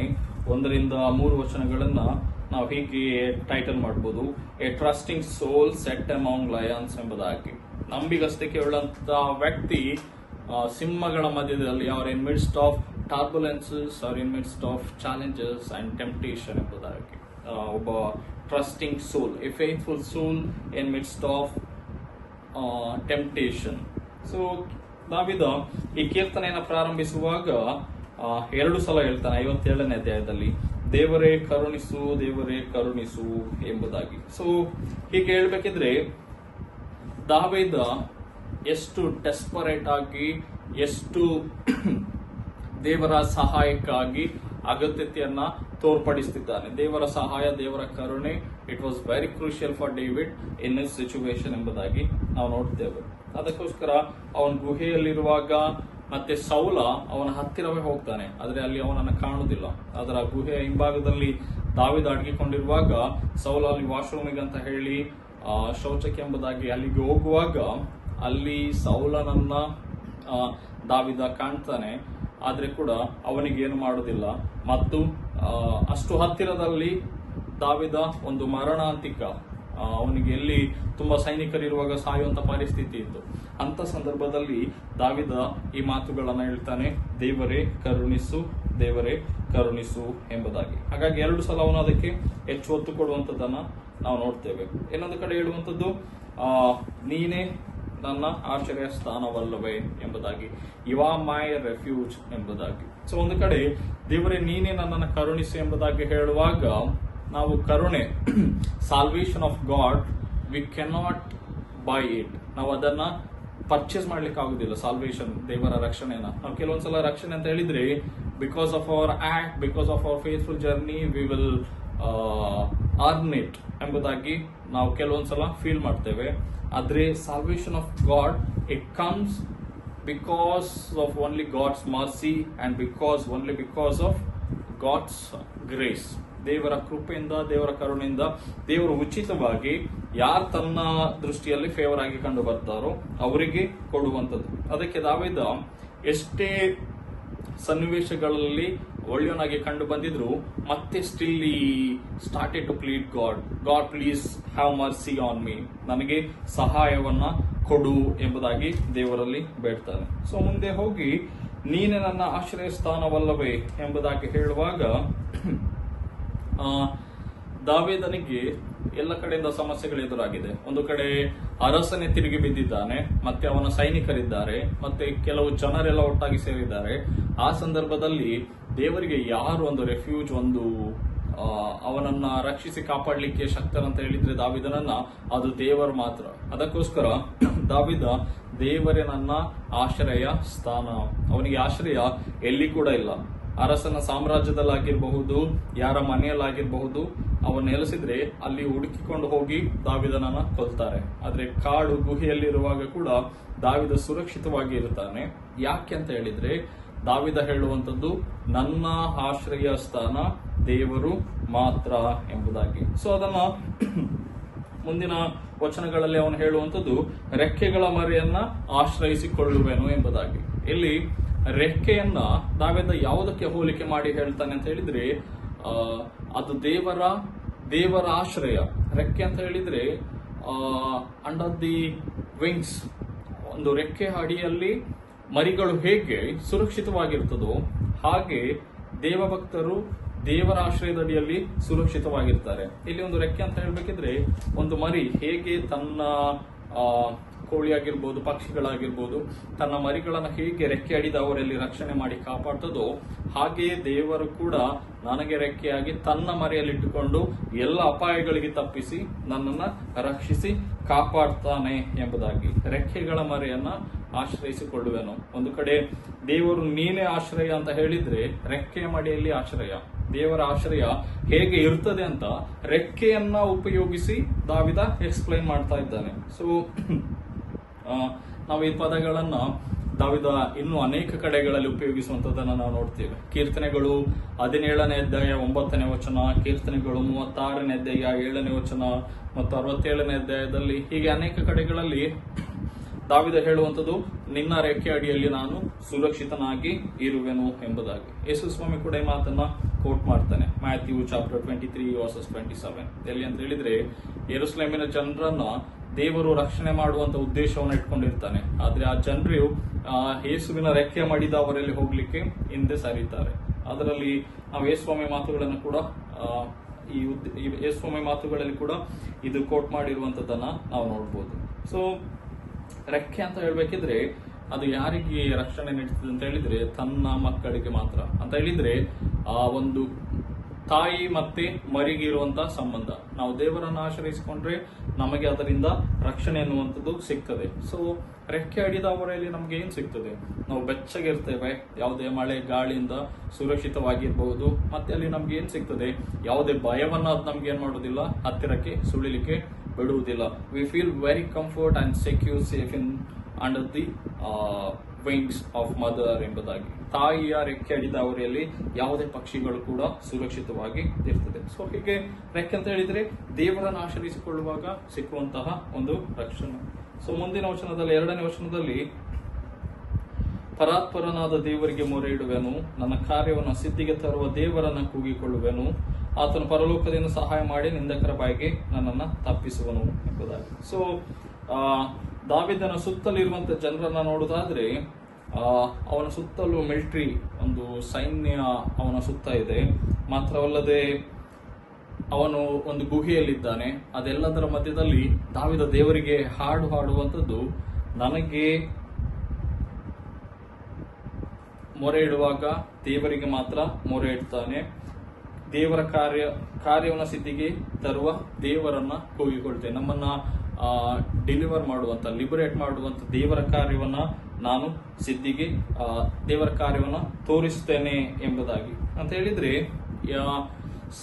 1ರಿಂದ 3 ವಚನಗಳನ್ನ ನಾವು ಹೀಗೆ ಟೈಟಲ್ ಮಾಡಬಹುದು, a trusting soul set among lions ಎಂಬುದಾಗಿ. ನಂಬಿಗಸ್ತಿಕೆ ಉಳ್ಳಂತ ವ್ಯಕ್ತಿ ಸಿಂಹಗಳ ಮಧ್ಯದಲ್ಲಿ, or in midst of turbulences, or in midst of challenges and temptation ಎಂಬುದಾಗಿ. ಒಬ್ಬ trusting soul, a faithful soul in midst of temptation. So ದಾವಿದ ಈ ಕೀರ್ತನೆಯನ್ನು ಪ್ರಾರಂಭಿಸುವಾಗ 2 ಸಲ ಹೇಳ್ತಾನೆ 57ನೇ ಅಧ್ಯಾಯದಲ್ಲಿ, ದೇವರೇ ಕರುಣಿಸು, ದೇವರೇ ಕರುಣಿಸು ಎಂಬುದಾಗಿ. ಸೊ ಹೀಗೆ ಹೇಳ್ಬೇಕಿದ್ರೆ ದಾವೀದ ಎಷ್ಟು ಡೆಸ್ಪರೇಟ್ ಆಗಿ, ಎಷ್ಟು ದೇವರ ಸಹಾಯಕ್ಕಾಗಿ ಅಗತ್ಯತೆಯನ್ನ ತೋರ್ಪಡಿಸುತ್ತಿದ್ದಾನೆ. ದೇವರ ಸಹಾಯ, ದೇವರ ಕರುಣೆ, it was very crucial for David in his situation ಎಂಬುದಾಗಿ ನಾವು ನೋಡ್ತೇವೆ. ಅದಕ್ಕೋಸ್ಕರ ಅವನ ಗುಹೆಯಲ್ಲಿರುವಾಗ ಮತ್ತೆ ಸೌಲ ಅವನ ಹತ್ತಿರವೇ ಹೋಗ್ತಾನೆ, ಆದ್ರೆ ಅಲ್ಲಿ ಅವನನ್ನು ಕಾಣುವುದಿಲ್ಲ. ಅದರ ಗುಹೆಯ ಹಿಂಭಾಗದಲ್ಲಿ ದಾವೀದ ಅಡಗಿಕೊಂಡಿರುವಾಗ ಸೌಲ ಅಲ್ಲಿ ವಾಶ್ರೂಮಿಗೆ ಅಂತ ಹೇಳಿ ಶೌಚಕ್ಕೆ ಎಂಬುದಾಗಿ ಅಲ್ಲಿಗೆ ಹೋಗುವಾಗ ಅಲ್ಲಿ ಸೌಲನನ್ನ ದಾವೀದ ಕಾಣ್ತಾನೆ, ಆದ್ರೆ ಕೂಡ ಅವನಿಗೆ ಏನು ಮಾಡುವುದಿಲ್ಲ. ಮತ್ತು ಅಷ್ಟು ಹತ್ತಿರದಲ್ಲಿ ದಾವೀದ ಒಂದು ಮರಣಾಂತಿಕ, ಅವನಿಗೆ ಎಲ್ಲಿ ತುಂಬಾ ಸೈನಿಕರಿರುವಾಗ ಸಾಯುವಂತ ಪರಿಸ್ಥಿತಿ ಇತ್ತು. ಅಂತ ಸಂದರ್ಭದಲ್ಲಿ ದಾವೀದ ಈ ಮಾತುಗಳನ್ನ ಹೇಳ್ತಾನೆ, ದೇವರೇ ಕರುಣಿಸು, ದೇವರೇ ಕರುಣಿಸು ಎಂಬುದಾಗಿ. ಹಾಗಾಗಿ 2 ಸಲ ಅವನು ಅದಕ್ಕೆ ಹೆಚ್ಚು ಒತ್ತು ಕೊಡುವಂತದ್ದನ್ನ ನಾವು ನೋಡ್ತೇವೆ. ಇನ್ನೊಂದು ಕಡೆ ಹೇಳುವಂಥದ್ದು, ನೀನೇ ನನ್ನ ಆಶ್ರಯ ಸ್ಥಾನವಲ್ಲವೇ ಎಂಬುದಾಗಿ, ಯು ಆರ್ ಮೈ ರೆಫ್ಯೂಜ್ ಎಂಬುದಾಗಿ. ಸೊ ಒಂದು ಕಡೆ ದೇವರೇ ನೀನೇ ನನ್ನನ್ನು ಕರುಣಿಸು ಎಂಬುದಾಗಿ ಹೇಳುವಾಗ ನಾವು ಕರುಣೆ, salvation of god, we cannot by it. ನಾವು ಅದನ್ನ ಪರ್ಚೇಸ್ ಮಾಡ್ಲಿಕ್ಕೆ ಆಗುದಿಲ್ಲ. ಸಾಲ್ವೇಷನ್, ದೇವರ ರಕ್ಷಣೆನ ನಾವು ಕೆಲವೊಂದ್ಸಲ ರಕ್ಷಣೆ ಅಂತ ಹೇಳಿದ್ರೆ because of our act, because of our faithful journey, we will earn it ಎಂಬುದಾಗಿ ನಾವು ಕೆಲವೊಂದ್ಸಲ ಫೀಲ್ ಮಾಡ್ತೇವೆ. ಆದ್ರೆ salvation of God, it comes because of only God's mercy and only because of God's grace. ದೇವರ ಕೃಪೆಯಿಂದ, ದೇವರ ಕರುಣೆಯಿಂದ, ದೇವರು ಉಚಿತವಾಗಿ ಯಾರು ತನ್ನ ದೃಷ್ಟಿಯಲ್ಲಿ ಫೇವರ್ ಆಗಿ ಕಂಡು ಬರ್ತಾರೋ ಅವರಿಗೆ ಕೊಡುವಂಥದ್ದು. ಅದಕ್ಕೆ ದಾವೀದ ಎಷ್ಟೇ ಸನ್ನಿವೇಶಗಳಲ್ಲಿ ಒಳ್ಳೆಯವನಾಗಿ ಕಂಡು ಬಂದಿದ್ರು ಮತ್ತೆ still he started to plead God please have mercy on me, ನನಗೆ ಸಹಾಯವನ್ನ ಕೊಡು ಎಂಬುದಾಗಿ ದೇವರಲ್ಲಿ ಬೇಡ್ತಾನೆ. ಸೊ ಮುಂದೆ ಹೋಗಿ ನೀನೇ ನನ್ನ ಆಶ್ರಯ ಸ್ಥಾನವಲ್ಲವೇ ಎಂಬುದಾಗಿ ಹೇಳುವಾಗ ದಾವೀದನಿಗೆ ಎಲ್ಲ ಕಡೆಯಿಂದ ಸಮಸ್ಯೆಗಳು ಎದುರಾಗಿದೆ. ಒಂದು ಕಡೆ ಅರಸನೇ ತಿರುಗಿ ಬಿದ್ದಿದ್ದಾನೆ, ಮತ್ತೆ ಅವನ ಸೈನಿಕರಿದ್ದಾರೆ, ಮತ್ತೆ ಕೆಲವು ಜನರೆಲ್ಲ ಒಟ್ಟಾಗಿ ಸೇರಿದ್ದಾರೆ. ಆ ಸಂದರ್ಭದಲ್ಲಿ ದೇವರಿಗೆ ಯಾರು ಒಂದು ರೆಫ್ಯೂಜ್, ಒಂದು ಅವನನ್ನ ರಕ್ಷಿಸಿ ಕಾಪಾಡಲಿಕ್ಕೆ ಶಕ್ತರಂತ ಹೇಳಿದ್ರೆ ದಾವೀದನನ್ನ, ಅದು ದೇವರು ಮಾತ್ರ. ಅದಕ್ಕೋಸ್ಕರ ದಾವೀದ ದೇವರೇ ನನ್ನ ಆಶ್ರಯ ಸ್ಥಾನ, ಅವನಿಗೆ ಆಶ್ರಯ ಎಲ್ಲಿ ಕೂಡ ಇಲ್ಲ. ಅರಸನ ಸಾಮ್ರಾಜ್ಯದಲ್ಲಾಗಿರಬಹುದು, ಯಾರ ಮನೆಯಲ್ಲಾಗಿರಬಹುದು, ಅವನು ನೆಲೆಸಿದ್ರೆ ಅಲ್ಲಿ ಹುಡುಕಿಕೊಂಡು ಹೋಗಿ ದಾವೀದನನ್ನ ಕೊಲ್ತಾರೆ. ಆದ್ರೆ ಕಾಡು ಗುಹೆಯಲ್ಲಿರುವಾಗ ಕೂಡ ದಾವೀದ ಸುರಕ್ಷಿತವಾಗಿ ಇರುತ್ತಾನೆ. ಯಾಕೆ ಅಂತ ಹೇಳಿದ್ರೆ ದಾವೀದ ಹೇಳುವಂಥದ್ದು, ನನ್ನ ಆಶ್ರಯ ಸ್ಥಾನ ದೇವರು ಮಾತ್ರ ಎಂಬುದಾಗಿ. ಸೊ ಅದನ್ನ ಮುಂದಿನ ವಚನಗಳಲ್ಲಿ ಅವನು ಹೇಳುವಂಥದ್ದು, ರೆಕ್ಕೆಗಳ ಮರೆಯನ್ನ ಆಶ್ರಯಿಸಿಕೊಳ್ಳುವೆನು ಎಂಬುದಾಗಿ. ಇಲ್ಲಿ ರೆಕ್ಕೆಯನ್ನ ದಾವೀದ ಯಾವುದಕ್ಕೆ ಹೋಲಿಕೆ ಮಾಡಿ ಹೇಳ್ತಾನೆ ಅಂತ ಹೇಳಿದ್ರೆ, ಅದು ದೇವರ ಆಶ್ರಯ. ರೆಕ್ಕೆ ಅಂತ ಹೇಳಿದ್ರೆ ಅಂಡರ್ ದಿ ವಿಂಗ್ಸ್, ಒಂದು ರೆಕ್ಕೆ ಅಡಿಯಲ್ಲಿ ಮರಿಗಳು ಹೇಗೆ ಸುರಕ್ಷಿತವಾಗಿರ್ತದೋ ಹಾಗೆ ದೇವಭಕ್ತರು ದೇವರ ಆಶ್ರಯದ ಅಡಿಯಲ್ಲಿ ಸುರಕ್ಷಿತವಾಗಿರ್ತಾರೆ. ಇಲ್ಲಿ ಒಂದು ರೆಕ್ಕೆ ಅಂತ ಹೇಳ್ಬೇಕಿದ್ರೆ, ಒಂದು ಮರಿ ಹೇಗೆ ತನ್ನ ಕೋಳಿ ಆಗಿರ್ಬೋದು, ಪಕ್ಷಿಗಳಾಗಿರ್ಬೋದು, ತನ್ನ ಮರಿಗಳನ್ನ ಹೇಗೆ ರೆಕ್ಕೆ ಅಡಿದವರಲ್ಲಿ ರಕ್ಷಣೆ ಮಾಡಿ ಕಾಪಾಡ್ತದೋ ಹಾಗೆಯೇ ದೇವರು ಕೂಡ ನನಗೆ ರೆಕ್ಕೆಯಾಗಿ ತನ್ನ ಮರೆಯಲ್ಲಿಟ್ಟುಕೊಂಡು ಎಲ್ಲ ಅಪಾಯಗಳಿಗೆ ತಪ್ಪಿಸಿ ನನ್ನನ್ನ ರಕ್ಷಿಸಿ ಕಾಪಾಡ್ತಾನೆ ಎಂಬುದಾಗಿ. ರೆಕ್ಕೆಗಳ ಮರೆಯನ್ನ ಆಶ್ರಯಿಸಿಕೊಳ್ಳುವೆನು. ಒಂದು ಕಡೆ ದೇವರು ನೀನೇ ಆಶ್ರಯ ಅಂತ ಹೇಳಿದ್ರೆ ರೆಕ್ಕೆಯ ಮಡಿಯಲ್ಲಿ ಆಶ್ರಯ. ದೇವರ ಆಶ್ರಯ ಹೇಗೆ ಇರ್ತದೆ ಅಂತ ರೆಕ್ಕೆಯನ್ನ ಉಪಯೋಗಿಸಿ ದಾವೀದ ಎಕ್ಸ್ಪ್ಲೈನ್ ಮಾಡ್ತಾ ಇದ್ದಾನೆ. ಸೊ ನಾವು ಈ ಪದಗಳನ್ನ ದಾವೀದ ಇನ್ನೂ ಅನೇಕ ಕಡೆಗಳಲ್ಲಿ ಉಪಯೋಗಿಸುವಂತದನ್ನ ನಾವು ನೋಡ್ತೇವೆ. ಕೀರ್ತನೆಗಳು 17ನೇ ಅಧ್ಯಾಯ 9ನೇ ವಚನ, ಕೀರ್ತನೆಗಳು 36ನೇ ಅಧ್ಯಾಯ 7ನೇ ವಚನ ಮತ್ತು 67ನೇ ಅಧ್ಯಾಯದಲ್ಲಿ, ಹೀಗೆ ಅನೇಕ ಕಡೆಗಳಲ್ಲಿ ದಾವೀದ ಹೇಳುವಂಥದ್ದು, ನಿನ್ನ ರೆಕ್ಕೆ ಅಡಿಯಲ್ಲಿ ನಾನು ಸುರಕ್ಷಿತನಾಗಿ ಇರುವೆನು ಎಂಬುದಾಗಿ. ಯೇಸು ಸ್ವಾಮಿ ಕೂಡ ಈ ಮಾತನ್ನ ಕೋಟ್ ಮಾಡ್ತಾನೆ, ಮ್ಯಾಥ್ಯೂ ಚಾಪ್ಟರ್ 23:27. ಎಲ್ಲಿ ಅಂತ ಹೇಳಿದ್ರೆ, ಯೆರೂಸಲೇಮಿನ ಜನರನ್ನ ದೇವರು ರಕ್ಷಣೆ ಮಾಡುವಂತ ಉದ್ದೇಶವನ್ನು ಇಟ್ಕೊಂಡಿರ್ತಾನೆ. ಆದ್ರೆ ಆ ಜನರು ಯೇಸುವಿನ ರೆಕ್ಕೆ ಮಡಿದ ಅವರಲ್ಲಿ ಹೋಗ್ಲಿಕ್ಕೆ ಹಿಂದೆ ಸರಿತಾರೆ. ಅದರಲ್ಲಿ ನಾವು ಯೇಸುಸ್ವಾಮಿ ಮಾತುಗಳನ್ನು ಕೂಡ ಈ ಯೇಸುಸ್ವಾಮಿ ಮಾತುಗಳಲ್ಲಿ ಕೂಡ ಇದು ಕೋಟ್ ಮಾಡಿರುವಂತದನ್ನ ನಾವು ನೋಡ್ಬೋದು. ಸೊ ರೆಕ್ಕೆ ಅಂತ ಹೇಳ್ಬೇಕಿದ್ರೆ ಅದು ಯಾರಿಗೆ ರಕ್ಷಣೆ ನೀಡ್ತದೆ ಅಂತ ಹೇಳಿದ್ರೆ ತನ್ನ ಮಕ್ಕಳಿಗೆ ಮಾತ್ರ. ಅಂತ ಹೇಳಿದ್ರೆ ಆ ಒಂದು ತಾಯಿ ಮತ್ತೆ ಮರಿಗೆ ಇರುವಂತಹ ಸಂಬಂಧ, ನಾವು ದೇವರನ್ನು ಆಶ್ರಯಿಸಿಕೊಂಡ್ರೆ ನಮಗೆ ಅದರಿಂದ ರಕ್ಷಣೆ ಅನ್ನುವಂಥದ್ದು ಸಿಗ್ತದೆ. ಸೊ ರೆಕ್ಕೆ ಹಿಡಿದವರಲ್ಲಿ ನಮ್ಗೆ ಏನ್ ಸಿಗ್ತದೆ? ನಾವು ಬೆಚ್ಚಗಿರ್ತೇವೆ, ಯಾವುದೇ ಮಳೆ ಗಾಳಿಯಿಂದ ಸುರಕ್ಷಿತವಾಗಿರ್ಬಹುದು. ಮತ್ತೆ ಅಲ್ಲಿ ನಮ್ಗೆ ಏನ್ ಸಿಗ್ತದೆ? ಯಾವುದೇ ಭಯವನ್ನ ಅದು ನಮ್ಗೆ ಏನ್ ಮಾಡೋದಿಲ್ಲ, ಹತ್ತಿರಕ್ಕೆ ಸುಳಿಲಿಕ್ಕೆ ಬಿಡುವುದಿಲ್ಲ. We feel very comfort and secure safe in under the wings of mother ಎಂಬುದಾಗಿ. ತಾಯಿಯ ರೆಕ್ಕೆ ಹಿಡಿದವರಲ್ಲಿ ಯಾವುದೇ ಪಕ್ಷಿಗಳು ಕೂಡ ಸುರಕ್ಷಿತವಾಗಿ ಇರ್ತದೆ. ಸೊ ಹೀಗೆ ರೆಕ್ಕೆ ಅಂತ ಹೇಳಿದ್ರೆ ದೇವರನ್ನು ಆಶ್ರಯಿಸಿಕೊಳ್ಳುವಾಗ ಸಿಕ್ಕುವಂತಹ ಒಂದು ರಕ್ಷಣೆ. ಸೊ ಮುಂದಿನ ವಚನದಲ್ಲಿ, 2ನೇ ವಚನದಲ್ಲಿ, ಪರಾತ್ಪರನಾದ ದೇವರಿಗೆ ಮೊರೆ ಇಡುವೆನು, ನನ್ನ ಕಾರ್ಯವನ್ನು ಸಿದ್ಧಿಗೆ ತರುವ ದೇವರನ್ನ ಕೂಗಿಕೊಳ್ಳುವೆನು, ಆತನು ಪರಲೋಕದಿಂದ ಸಹಾಯ ಮಾಡಿ ನಿಂದಕರ ಬಾಯಿಗೆ ನನ್ನನ್ನು ತಪ್ಪಿಸುವನು ಎಂಬುದಾಗಿ. ಸೊ ದಾವೀದನ ಸುತ್ತಲಿರುವಂತಹ ಜನರನ್ನ ನೋಡುವುದಾದ್ರೆ ಅವನ ಸುತ್ತಲೂ ಮಿಲಿಟರಿ ಒಂದು ಸೈನ್ಯ ಅವನ ಸುತ್ತ ಇದೆ. ಮಾತ್ರವಲ್ಲದೆ ಅವನು ಒಂದು ಗುಹೆಯಲ್ಲಿದ್ದಾನೆ. ಅದೆಲ್ಲದರ ಮಧ್ಯದಲ್ಲಿ ದಾವೀದ ದೇವರಿಗೆ ಹಾಡು ಹಾಡುವಂಥದ್ದು, ನನಗೆ ಮೊರೆ ಇಡುವಾಗ ದೇವರಿಗೆ ಮಾತ್ರ ಮೊರೆ ಇಡ್ತಾನೆ, ದೇವರ ಕಾರ್ಯವನ್ನು ಸಿದ್ಧಿಗೆ ತರುವ ದೇವರನ್ನ ಕೂಗಿಕೊಳ್ತೇನೆ, ನಮ್ಮನ್ನ ಡೆಲಿವರ್ ಮಾಡುವಂತ, ಲಿಬರೇಟ್ ಮಾಡುವಂತ ದೇವರ ಕಾರ್ಯವನ್ನ ನಾನು ಸಿದ್ಧಿಗೆ, ದೇವರ ಕಾರ್ಯವನ್ನ ತೋರಿಸ್ತೇನೆ ಎಂಬುದಾಗಿ. ಅಂತ ಹೇಳಿದ್ರೆ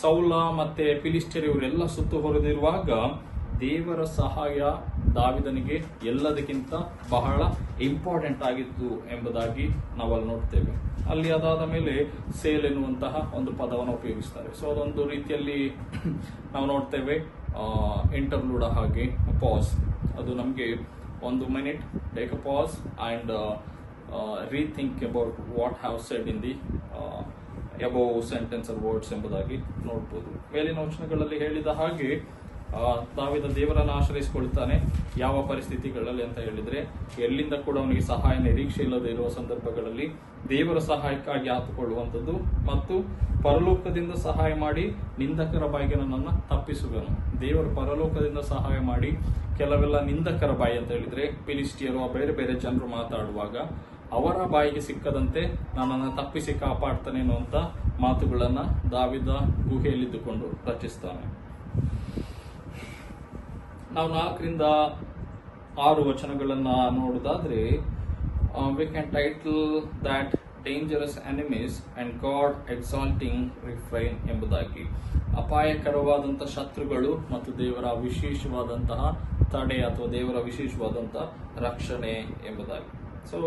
ಸೌಲ ಮತ್ತೆ ಫಿಲಿಸ್ಟಿಯರ್ ಇವರೆಲ್ಲ ಸುತ್ತು ಹೊರದಿರುವಾಗ ದೇವರ ಸಹಾಯ ದಾವಿದನಿಗೆ ಎಲ್ಲದಕ್ಕಿಂತ ಬಹಳ ಇಂಪಾರ್ಟೆಂಟ್ ಆಗಿತ್ತು ಎಂಬುದಾಗಿ ನಾವಲ್ಲಿ ನೋಡ್ತೇವೆ. ಅಲ್ಲಿ ಅದಾದ ಮೇಲೆ ಸೇಲ್ ಎನ್ನುವಂತಹ ಒಂದು ಪದವನ್ನು ಉಪಯೋಗಿಸ್ತಾರೆ. ಸೊ ಅದೊಂದು ರೀತಿಯಲ್ಲಿ ನಾವು ನೋಡ್ತೇವೆ ಇಂಟರ್ಲೂಡ್ ಹಾಗೆ ಪಾಸ್. ಅದು ನಮಗೆ 1 minute take a pause and rethink about what have said in the above sentence or words ಎಂಬುದಾಗಿ ನೋಡ್ಬೋದು. ಮೇಲಿನ ವಚನಗಳಲ್ಲಿ ಹೇಳಿದ ಹಾಗೆ ದಾವೀದ ದೇವರನ್ನು ಆಶ್ರಯಿಸಿಕೊಳ್ತಾನೆ. ಯಾವ ಪರಿಸ್ಥಿತಿಗಳಲ್ಲಿ ಅಂತ ಹೇಳಿದ್ರೆ, ಎಲ್ಲಿಂದ ಕೂಡ ಅವನಿಗೆ ಸಹಾಯ ನಿರೀಕ್ಷೆ ಇಲ್ಲದೆ ಇರುವ ಸಂದರ್ಭಗಳಲ್ಲಿ ದೇವರ ಸಹಾಯಕ್ಕಾಗಿ ಆತುಕೊಳ್ಳುವಂಥದ್ದು, ಮತ್ತು ಪರಲೋಕದಿಂದ ಸಹಾಯ ಮಾಡಿ ನಿಂದಕರ ಬಾಯಿಗೆ ನನ್ನನ್ನು ತಪ್ಪಿಸುವನು. ದೇವರು ಪರಲೋಕದಿಂದ ಸಹಾಯ ಮಾಡಿ ಕೆಲವೆಲ್ಲ ನಿಂದಕರ ಬಾಯಿ ಅಂತ ಹೇಳಿದ್ರೆ ಫಿಲಿಸ್ಟಿಯರು ಬೇರೆ ಬೇರೆ ಜನರು ಮಾತಾಡುವಾಗ ಅವರ ಬಾಯಿಗೆ ಸಿಕ್ಕದಂತೆ ನನ್ನನ್ನು ತಪ್ಪಿಸಿ ಕಾಪಾಡ್ತಾನೆ ಅನ್ನುವಂತ ಮಾತುಗಳನ್ನ ದಾವೀದ ಗುಹೆಯಲ್ಲಿದ್ದುಕೊಂಡು ರಚಿಸ್ತಾನೆ. ನಾವು 4ರಿಂದ 6 ವಚನಗಳನ್ನ ನೋಡುವುದಾದ್ರೆ, we can title that dangerous enemies and God exalting refrain ಎಂಬುದಾಗಿ. ಅಪಾಯಕರವಾದಂತಹ ಶತ್ರುಗಳು ಮತ್ತು ದೇವರ ವಿಶೇಷವಾದಂತಹ ತಡೆ ಅಥವಾ ದೇವರ ವಿಶೇಷವಾದಂತಹ ರಕ್ಷಣೆ ಎಂಬುದಾಗಿ. ಸೊ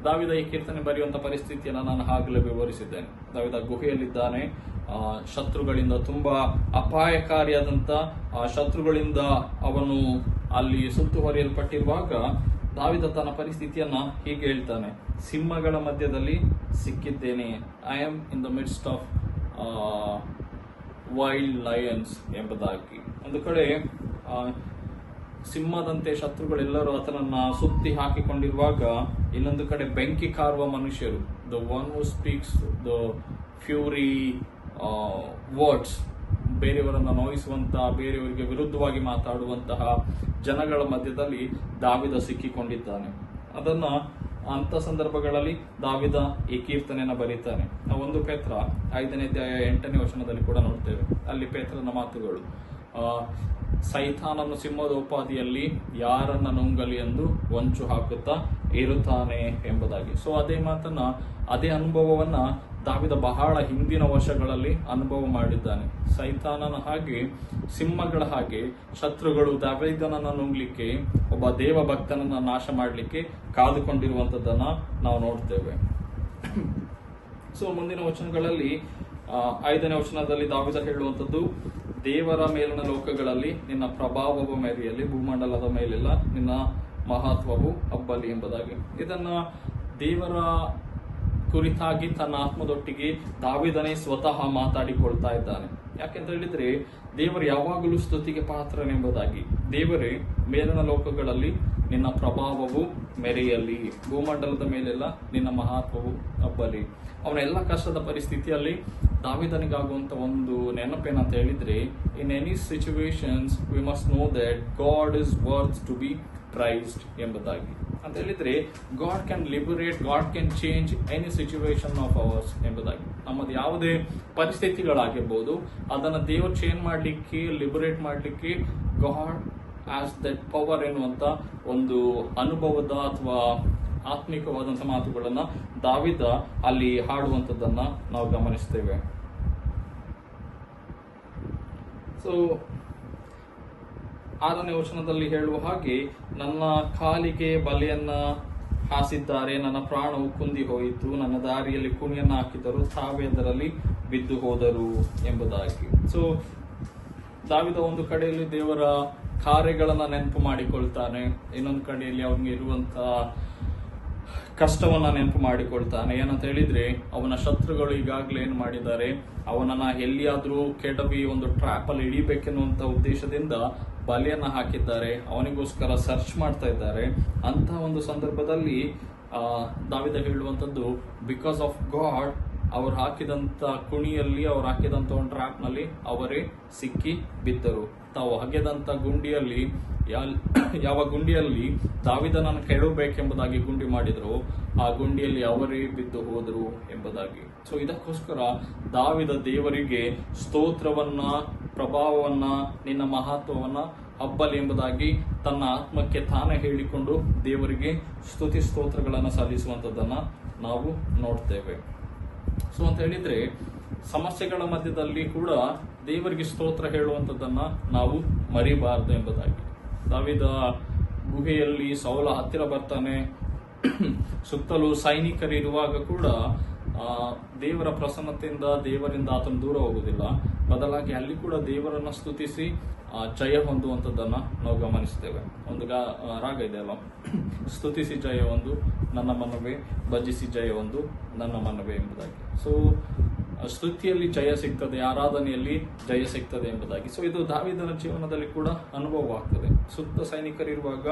ದಾವೀದ ಈ ಕೀರ್ತನೆ ಬರೆಯುವಂತ ಪರಿಸ್ಥಿತಿಯನ್ನು ನಾನು ಆಗಲೇ ವಿವರಿಸಿದ್ದೇನೆ. ದಾವೀದ ಗುಹೆಯಲ್ಲಿದ್ದಾನೆ, ಶತ್ರುಗಳಿಂದ ತುಂಬಾ ಅಪಾಯಕಾರಿಯಾದಂತ ಶತ್ರುಗಳಿಂದ ಅವನು ಅಲ್ಲಿ ಸುತ್ತುವರಿಯಲ್ಪಟ್ಟಿರುವಾಗ ದಾವೀದ ತನ್ನ ಪರಿಸ್ಥಿತಿಯನ್ನ ಹೀಗೆ ಹೇಳ್ತಾನೆ, ಸಿಂಹಗಳ ಮಧ್ಯದಲ್ಲಿ ಸಿಕ್ಕಿದ್ದೇನೆ, I am in the midst of wild lions ಎಂಬುದಾಗಿ. ಒಂದು ಕಡೆ ಸಿಂಹದಂತೆ ಶತ್ರುಗಳೆಲ್ಲರೂ ಆತನನ್ನ ಸುತ್ತಿ ಹಾಕಿಕೊಂಡಿರುವಾಗ, ಇನ್ನೊಂದು ಕಡೆ ಬೆಂಕಿ ಕಾರುವ ಮನುಷ್ಯರು, the one who speaks the fury words, ಬೇರೆಯವರನ್ನ ನೋಯಿಸುವಂತಹ, ಬೇರೆಯವರಿಗೆ ವಿರುದ್ಧವಾಗಿ ಮಾತಾಡುವಂತಹ ಜನಗಳ ಮಧ್ಯದಲ್ಲಿ ದಾವೀದ ಸಿಕ್ಕಿಕೊಂಡಿದ್ದಾನೆ. ಅದನ್ನ ಅಂತ ಸಂದರ್ಭಗಳಲ್ಲಿ ದಾವೀದ ಈ ಕೀರ್ತನೆಯನ್ನ ಬರೀತಾನೆ. ನಾವು 1 ಪೇತ್ರ 5ನೇ ಅಧ್ಯಾಯ 8ನೇ ವಚನದಲ್ಲಿ ಕೂಡ ನೋಡ್ತೇವೆ. ಅಲ್ಲಿ ಪೇತ್ರನ ಮಾತುಗಳು, ಸೈತಾನನು ಸಿಂಹದ ಉಪಾಧಿಯಲ್ಲಿ ಯಾರನ್ನ ನುಂಗಲಿ ಎಂದು ಹೊಂಚು ಹಾಕುತ್ತಾ ಇರುತ್ತಾನೆ ಎಂಬುದಾಗಿ. ಸೊ ಅದೇ ಮಾತನ್ನ, ಅದೇ ಅನುಭವವನ್ನ ದಾವೀದ ಬಹಳ ಹಿಂದಿನ ವರ್ಷಗಳಲ್ಲಿ ಅನುಭವ ಮಾಡಿದ್ದಾನೆ. ಸೈತಾನನ ಹಾಗೆ, ಸಿಂಹಗಳ ಹಾಗೆ ಶತ್ರುಗಳು ದಾವೀದನನ್ನ ನುಂಗ್ಲಿಕ್ಕೆ, ಒಬ್ಬ ದೇವ ಭಕ್ತನನ್ನ ನಾಶ ಮಾಡಲಿಕ್ಕೆ ಕಾದುಕೊಂಡಿರುವಂತದ್ದನ್ನ ನಾವು ನೋಡ್ತೇವೆ. ಸೊ ಮುಂದಿನ ವಚನಗಳಲ್ಲಿ 5ನೇ ವಚನದಲ್ಲಿ ದಾವೀದ ಹೇಳುವಂಥದ್ದು, ದೇವರ ಮೇಲಿನ ಲೋಕಗಳಲ್ಲಿ ನಿನ್ನ ಪ್ರಭಾವವು ಮೆರೆಯಲಿ, ಭೂಮಂಡಲದ ಮೇಲೆಲ್ಲ ನಿನ್ನ ಮಹತ್ವವು ಹಬ್ಬಲಿ ಎಂಬುದಾಗಿ. ಇದನ್ನ ದೇವರ ಕುರಿತಾಗಿ ತನ್ನ ಆತ್ಮದೊಟ್ಟಿಗೆ ದಾವೀದನೇ ಸ್ವತಃ ಮಾತಾಡಿಕೊಳ್ತಾ ಇದ್ದಾನೆ. ಯಾಕೆಂತ ಹೇಳಿದ್ರೆ, ದೇವರು ಯಾವಾಗಲೂ ಸ್ತುತಿಗೆ ಪಾತ್ರನೆಂಬುದಾಗಿ. ದೇವರೇ ಮೇಲಿನ ಲೋಕಗಳಲ್ಲಿ ನಿನ್ನ ಪ್ರಭಾವವು ಮೆರೆಯಲಿ, ಭೂಮಂಡಲದ ಮೇಲೆಲ್ಲ ನಿನ್ನ ಮಹತ್ವವು ಹಬ್ಬಲಿ. ಅವನ ಎಲ್ಲ ಕಷ್ಟದ ಪರಿಸ್ಥಿತಿಯಲ್ಲಿ ದಾವೀದನಿಗಾಗುವಂತ ಒಂದು ನೆನಪೇನಂತ ಹೇಳಿದ್ರೆ, in any situations we must know that God is worth to be praised ಎಂಬುದಾಗಿ. ಅಂತ ಹೇಳಿದ್ರೆ God can liberate, God can change any situation of ours ಎಂಬುದಾಗಿ. ನಮ್ಮದು ಯಾವುದೇ ಪರಿಸ್ಥಿತಿಗಳಾಗಿರ್ಬೋದು, ಅದನ್ನು ದೇವರು ಚೇಂಜ್ ಮಾಡಲಿಕ್ಕೆ, ಲಿಬರೇಟ್ ಮಾಡಲಿಕ್ಕೆ ಗಾಡ್ ಆಸ್ ದಟ್ ಪವರ್ ಎನ್ನುವಂತ ಒಂದು ಅನುಭವದ ಅಥವಾ ಆತ್ಮಿಕವಾದಂತಹ ಮಾತುಗಳನ್ನ ದಾವಿದ ಅಲ್ಲಿ ಹಾಡುವಂಥದ್ದನ್ನ ನಾವು ಗಮನಿಸ್ತೇವೆ. ಸೊ 6ನೇ ವಚನದಲ್ಲಿ ಹೇಳುವ ಹಾಗೆ, ನನ್ನ ಕಾಲಿಗೆ ಬಲೆಯನ್ನ ಹಾಸಿದ್ದಾರೆ, ನನ್ನ ಪ್ರಾಣವು ಕುಂದಿ ಹೋಯಿತು, ನನ್ನ ದಾರಿಯಲ್ಲಿ ಕುಣಿಯನ್ನ ಹಾಕಿದರು, ತಾವೇ ಅದರಲ್ಲಿ ಬಿದ್ದು ಹೋದರು ಎಂಬುದಾಗಿ. ಸೊ ದಾವಿದ ಒಂದು ಕಡೆಯಲ್ಲಿ ದೇವರ ಕಾರ್ಯಗಳನ್ನ ನೆನಪು ಮಾಡಿಕೊಳ್ತಾನೆ, ಇನ್ನೊಂದು ಕಡೆಯಲ್ಲಿ ಅವನಿಗೆ ಇರುವಂತ ಕಷ್ಟವನ್ನ ನೆನಪು ಮಾಡಿಕೊಳ್ತಾನೆ. ಏನಂತ ಹೇಳಿದ್ರೆ, ಅವನ ಶತ್ರುಗಳು ಈಗಾಗಲೇ ಏನ್ ಮಾಡಿದ್ದಾರೆ, ಅವನನ್ನ ಎಲ್ಲಿಯಾದ್ರೂ ಕೆಡವಿ ಒಂದು ಟ್ರ್ಯಾಪ್ ಅಲ್ಲಿ ಹಿಡಿಬೇಕೆನ್ನುವಂತ ಉದ್ದೇಶದಿಂದ ಬಲೆಯನ್ನ ಹಾಕಿದ್ದಾರೆ, ಅವನಿಗೋಸ್ಕರ ಸರ್ಚ್ ಮಾಡ್ತಾ ಇದ್ದಾರೆ. ಅಂತ ಒಂದು ಸಂದರ್ಭದಲ್ಲಿ ದಾವಿದ ಹೇಳುವಂತದ್ದು, ಬಿಕಾಸ್ ಆಫ್ ಗಾಡ್ ಅವ್ರು ಹಾಕಿದಂತ ಕುಣಿಯಲ್ಲಿ, ಅವ್ರು ಹಾಕಿದಂತ ಒಂದು ಟ್ರ್ಯಾಪ್ ನಲ್ಲಿ ಅವರೇ ಸಿಕ್ಕಿ ಬಿದ್ದರು. ತಾವು ಹಗೆದಂತ ಗುಂಡಿಯಲ್ಲಿ, ಯಾವ ಗುಂಡಿಯಲ್ಲಿ ದಾವಿದನನ್ನು ಕೆಡಬೇಕೆಂಬುದಾಗಿ ಗುಂಡಿ ಮಾಡಿದ್ರು, ಆ ಗುಂಡಿಯಲ್ಲಿ ಅವರೇ ಬಿದ್ದು ಹೋದರು ಎಂಬುದಾಗಿ. ಸೊ ಇದಕ್ಕೋಸ್ಕರ ದಾವಿದ ದೇವರಿಗೆ ಸ್ತೋತ್ರವನ್ನ, ಪ್ರಭಾವವನ್ನ, ನಿನ್ನ ಮಹತ್ವವನ್ನ ಹಬ್ಬಲಿ ಎಂಬುದಾಗಿ ತನ್ನ ಆತ್ಮಕ್ಕೆ ತಾನೇ ಹೇಳಿಕೊಂಡು ದೇವರಿಗೆ ಸ್ತುತಿ ಸ್ತೋತ್ರಗಳನ್ನು ಸಲ್ಲಿಸುವಂತದ್ದನ್ನ ನಾವು ನೋಡ್ತೇವೆ. ಸೊ ಅಂತ ಹೇಳಿದ್ರೆ, ಸಮಸ್ಯೆಗಳ ಮಧ್ಯದಲ್ಲಿ ಕೂಡ ದೇವರಿಗೆ ಸ್ತೋತ್ರ ಹೇಳುವಂಥದ್ದನ್ನ ನಾವು ಮರಿಬಾರದು ಎಂಬುದಾಗಿ. ದಾವಿದ ಗುಹೆಯಲ್ಲಿ ಸೌಲ ಹತ್ತಿರ ಬರ್ತಾನೆ, ಸುತ್ತಲೂ ಸೈನಿಕರಿರುವಾಗ ಕೂಡ ದೇವರ ಪ್ರಸನ್ನತೆಯಿಂದ, ದೇವರಿಂದ ಆತನು ದೂರ ಹೋಗುವುದಿಲ್ಲ. ಬದಲಾಗಿ ಅಲ್ಲಿ ಕೂಡ ದೇವರನ್ನ ಸ್ತುತಿಸಿ ಜಯ ಹೊಂದುವಂಥದ್ದನ್ನ ನಾವು ಗಮನಿಸ್ತೇವೆ. ಒಂದು ರಾಗ ಇದೆ ಅಲ್ಲ, ಸ್ತುತಿಸಿ ಜಯ ಒಂದು ನನ್ನ ಮನವೇ, ಭಜಿಸಿ ಜಯ ಒಂದು ನನ್ನ ಮನವೇ ಎಂಬುದಾಗಿ. ಸೊ ಸ್ತುತಿಯಲ್ಲಿ ಜಯ ಸಿಗ್ತದೆ, ಆರಾಧನೆಯಲ್ಲಿ ಜಯ ಸಿಗ್ತದೆ ಎಂಬುದಾಗಿ. ಸೊ ಇದು ದಾವಿದನ ಜೀವನದಲ್ಲಿ ಕೂಡ ಅನುಭವವಾಗ್ತದೆ. ಸುತ್ತ ಸೈನಿಕರಿರುವಾಗ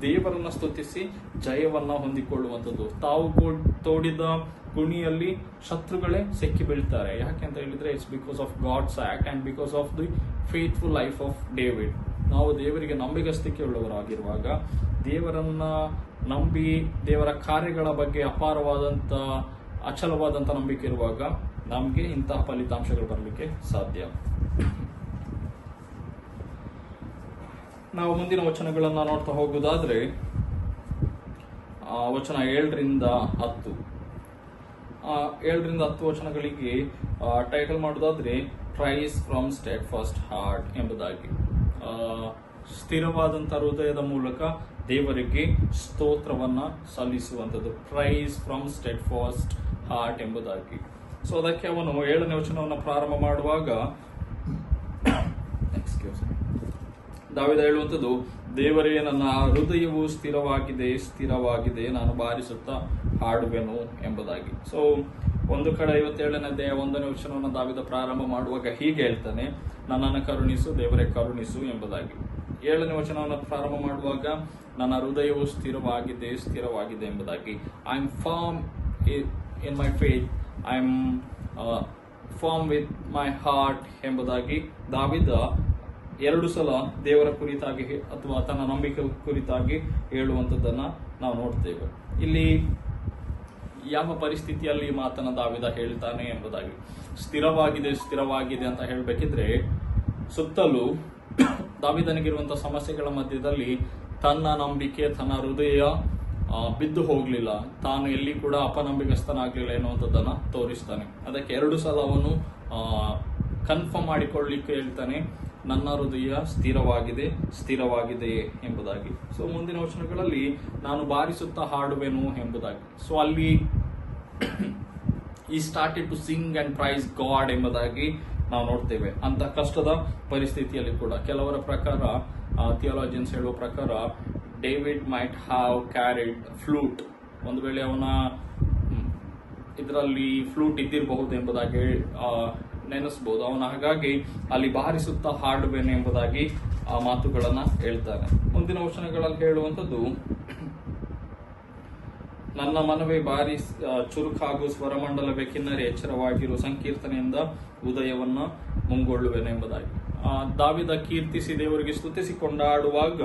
ದೇವರನ್ನ ಸ್ತುತಿಸಿ ಜಯವನ್ನ ಹೊಂದಿಕೊಳ್ಳುವಂಥದ್ದು. ತಾವು ತೋಡಿದ ಕುಣಿಯಲ್ಲಿ ಶತ್ರುಗಳೇ ಸಿಕ್ಕಿ ಬೀಳ್ತಾರೆ. ಯಾಕೆ ಅಂತ ಹೇಳಿದ್ರೆ, it's because of God's act and because of the faithful life of David. ನಾವು ದೇವರಿಗೆ ನಂಬಿಗಸ್ತಿಕೆ ಉಳ್ಳವರಾಗಿರುವಾಗ, ದೇವರನ್ನ ನಂಬಿ ದೇವರ ಕಾರ್ಯಗಳ ಬಗ್ಗೆ ಅಪಾರವಾದಂತ, ಅಚಲವಾದಂತ ನಂಬಿಕೆ ಇರುವಾಗ ನಮ್ಗೆ ಇಂತಹ ಫಲಿತಾಂಶಗಳು ಬರಲಿಕ್ಕೆ ಸಾಧ್ಯ. ನಾವು ಮುಂದಿನ ವಚನಗಳನ್ನ ನೋಡ್ತಾ ಹೋಗುವುದಾದ್ರೆ, ವಚನ 7ರಿಂದ 10. 7ರಿಂದ 10 ವಚನಗಳಿಗೆ ಟೈಟಲ್ ಮಾಡೋದಾದ್ರೆ, praise from steadfast heart ಎಂಬುದಾಗಿ. ಸ್ಥಿರವಾದಂತ ಹೃದಯದ ಮೂಲಕ ದೇವರಿಗೆ ಸ್ತೋತ್ರವನ್ನ ಸಲ್ಲಿಸುವಂಥದ್ದು, praise from steadfast heart ಎಂಬುದಾಗಿ. ಸೊ ಅದಕ್ಕೆ ಅವನು 7ನೇ ವಚನವನ್ನು ಪ್ರಾರಂಭ ಮಾಡುವಾಗ ದಾವಿದ ಹೇಳುವಂಥದ್ದು, ದೇವರೇ ನನ್ನ ಹೃದಯವು ಸ್ಥಿರವಾಗಿದೆ, ಸ್ಥಿರವಾಗಿದೆ, ನಾನು ಬಾರಿಸುತ್ತಾ ಹಾಡುವೆನು ಎಂಬುದಾಗಿ. ಸೊ ಒಂದು ಕಡೆ 57ನೇ ಅಧ್ಯಾಯ 1ನೇ ವಚನವನ್ನು ದಾವಿದ ಪ್ರಾರಂಭ ಮಾಡುವಾಗ ಹೀಗೆ ಹೇಳ್ತಾನೆ, ನನ್ನನ್ನು ಕರುಣಿಸು ದೇವರೇ ಕರುಣಿಸು ಎಂಬುದಾಗಿ. 7ನೇ ವಚನವನ್ನು ಪ್ರಾರಂಭ ಮಾಡುವಾಗ ನನ್ನ ಹೃದಯವು ಸ್ಥಿರವಾಗಿದೆ, ಸ್ಥಿರವಾಗಿದೆ ಎಂಬುದಾಗಿ. I am firm in my faith, I am firm with my heart ಎಂಬುದಾಗಿ ದಾವಿದ 2 ಸಲ ದೇವರ ಕುರಿತಾಗಿ ಅಥವಾ ತನ್ನ ನಂಬಿಕೆ ಕುರಿತಾಗಿ ಹೇಳುವಂಥದ್ದನ್ನ ನಾವು ನೋಡ್ತೇವೆ. ಇಲ್ಲಿ ಯಾವ ಪರಿಸ್ಥಿತಿಯಲ್ಲಿ ಮಾತನ್ನ ದಾವಿದ ಹೇಳ್ತಾನೆ ಎಂಬುದಾಗಿ. ಸ್ಥಿರವಾಗಿದೆ, ಸ್ಥಿರವಾಗಿದೆ ಅಂತ ಹೇಳಬೇಕಿದ್ರೆ, ಸುತ್ತಲೂ ದಾವಿದನಿಗಿರುವಂತಹ ಸಮಸ್ಯೆಗಳ ಮಧ್ಯದಲ್ಲಿ ತನ್ನ ನಂಬಿಕೆ, ತನ್ನ ಹೃದಯ ಬಿದ್ದು ಹೋಗ್ಲಿಲ್ಲ, ತಾನು ಎಲ್ಲಿ ಕೂಡ ಅಪನಂಬಿಕಸ್ಥನಾಗ್ಲಿಲ್ಲ ಎನ್ನುವಂಥದ್ದನ್ನ ತೋರಿಸ್ತಾನೆ. ಅದಕ್ಕೆ 2 ಸಲ ಅವನು ಕನ್ಫರ್ಮ್ ಮಾಡಿಕೊಳ್ಳಿಕ್ಕೆ ಹೇಳ್ತಾನೆ, ನನ್ನ ಹೃದಯ ಸ್ಥಿರವಾಗಿದೆ, ಸ್ಥಿರವಾಗಿದೆ ಎಂಬುದಾಗಿ. ಸೊ ಮುಂದಿನ ವಚನಗಳಲ್ಲಿ ನಾನು ಬಾರಿಸುತ್ತಾ ಹಾಡುವೆನು ಎಂಬುದಾಗಿ. ಸೊ ಅಲ್ಲಿ he started to sing and praise God ಎಂಬುದಾಗಿ ನಾವು ನೋಡ್ತೇವೆ. ಅಂತ ಕಷ್ಟದ ಪರಿಸ್ಥಿತಿಯಲ್ಲಿ ಕೂಡ ಕೆಲವರ ಪ್ರಕಾರ, ಥಿಯಾಲಜಿಯನ್ಸ್ ಹೇಳುವ ಪ್ರಕಾರ, David might have carried flute. ಒಂದು ವೇಳೆ ಅವನ ಇದರಲ್ಲಿ ಫ್ಲೂಟ್ ಇದ್ದಿರಬಹುದು ಎಂಬುದಾಗಿ ನೆನೆಸಬಹುದು ಅವನ. ಹಾಗಾಗಿ ಅಲ್ಲಿ ಬಾರಿಸುತ್ತಾ ಹಾಡುವೆನು ಎಂಬುದಾಗಿ ಆ ಮಾತುಗಳನ್ನ ಹೇಳ್ತಾನೆ. ಮುಂದಿನ ವಚನಗಳಲ್ಲಿ ಹೇಳುವಂಥದ್ದು, ನನ್ನ ಮನವೇ ಬಾರಿ ಚುರುಕಾಗು, ಸ್ವರಮಂಡಲವೇ ಕಿನ್ನರಿ ಎಚ್ಚರವಾಗಿರು, ಸಂಕೀರ್ತನೆಯಿಂದ ಉದಯವನ್ನ ಮುಂಗೊಳ್ಳುವೆನು ಎಂಬುದಾಗಿ. ದಾವಿದ ಕೀರ್ತಿಸಿ ದೇವರಿಗೆ ಸ್ತುತಿಸಿ ಕೊಂಡಾಡುವಾಗ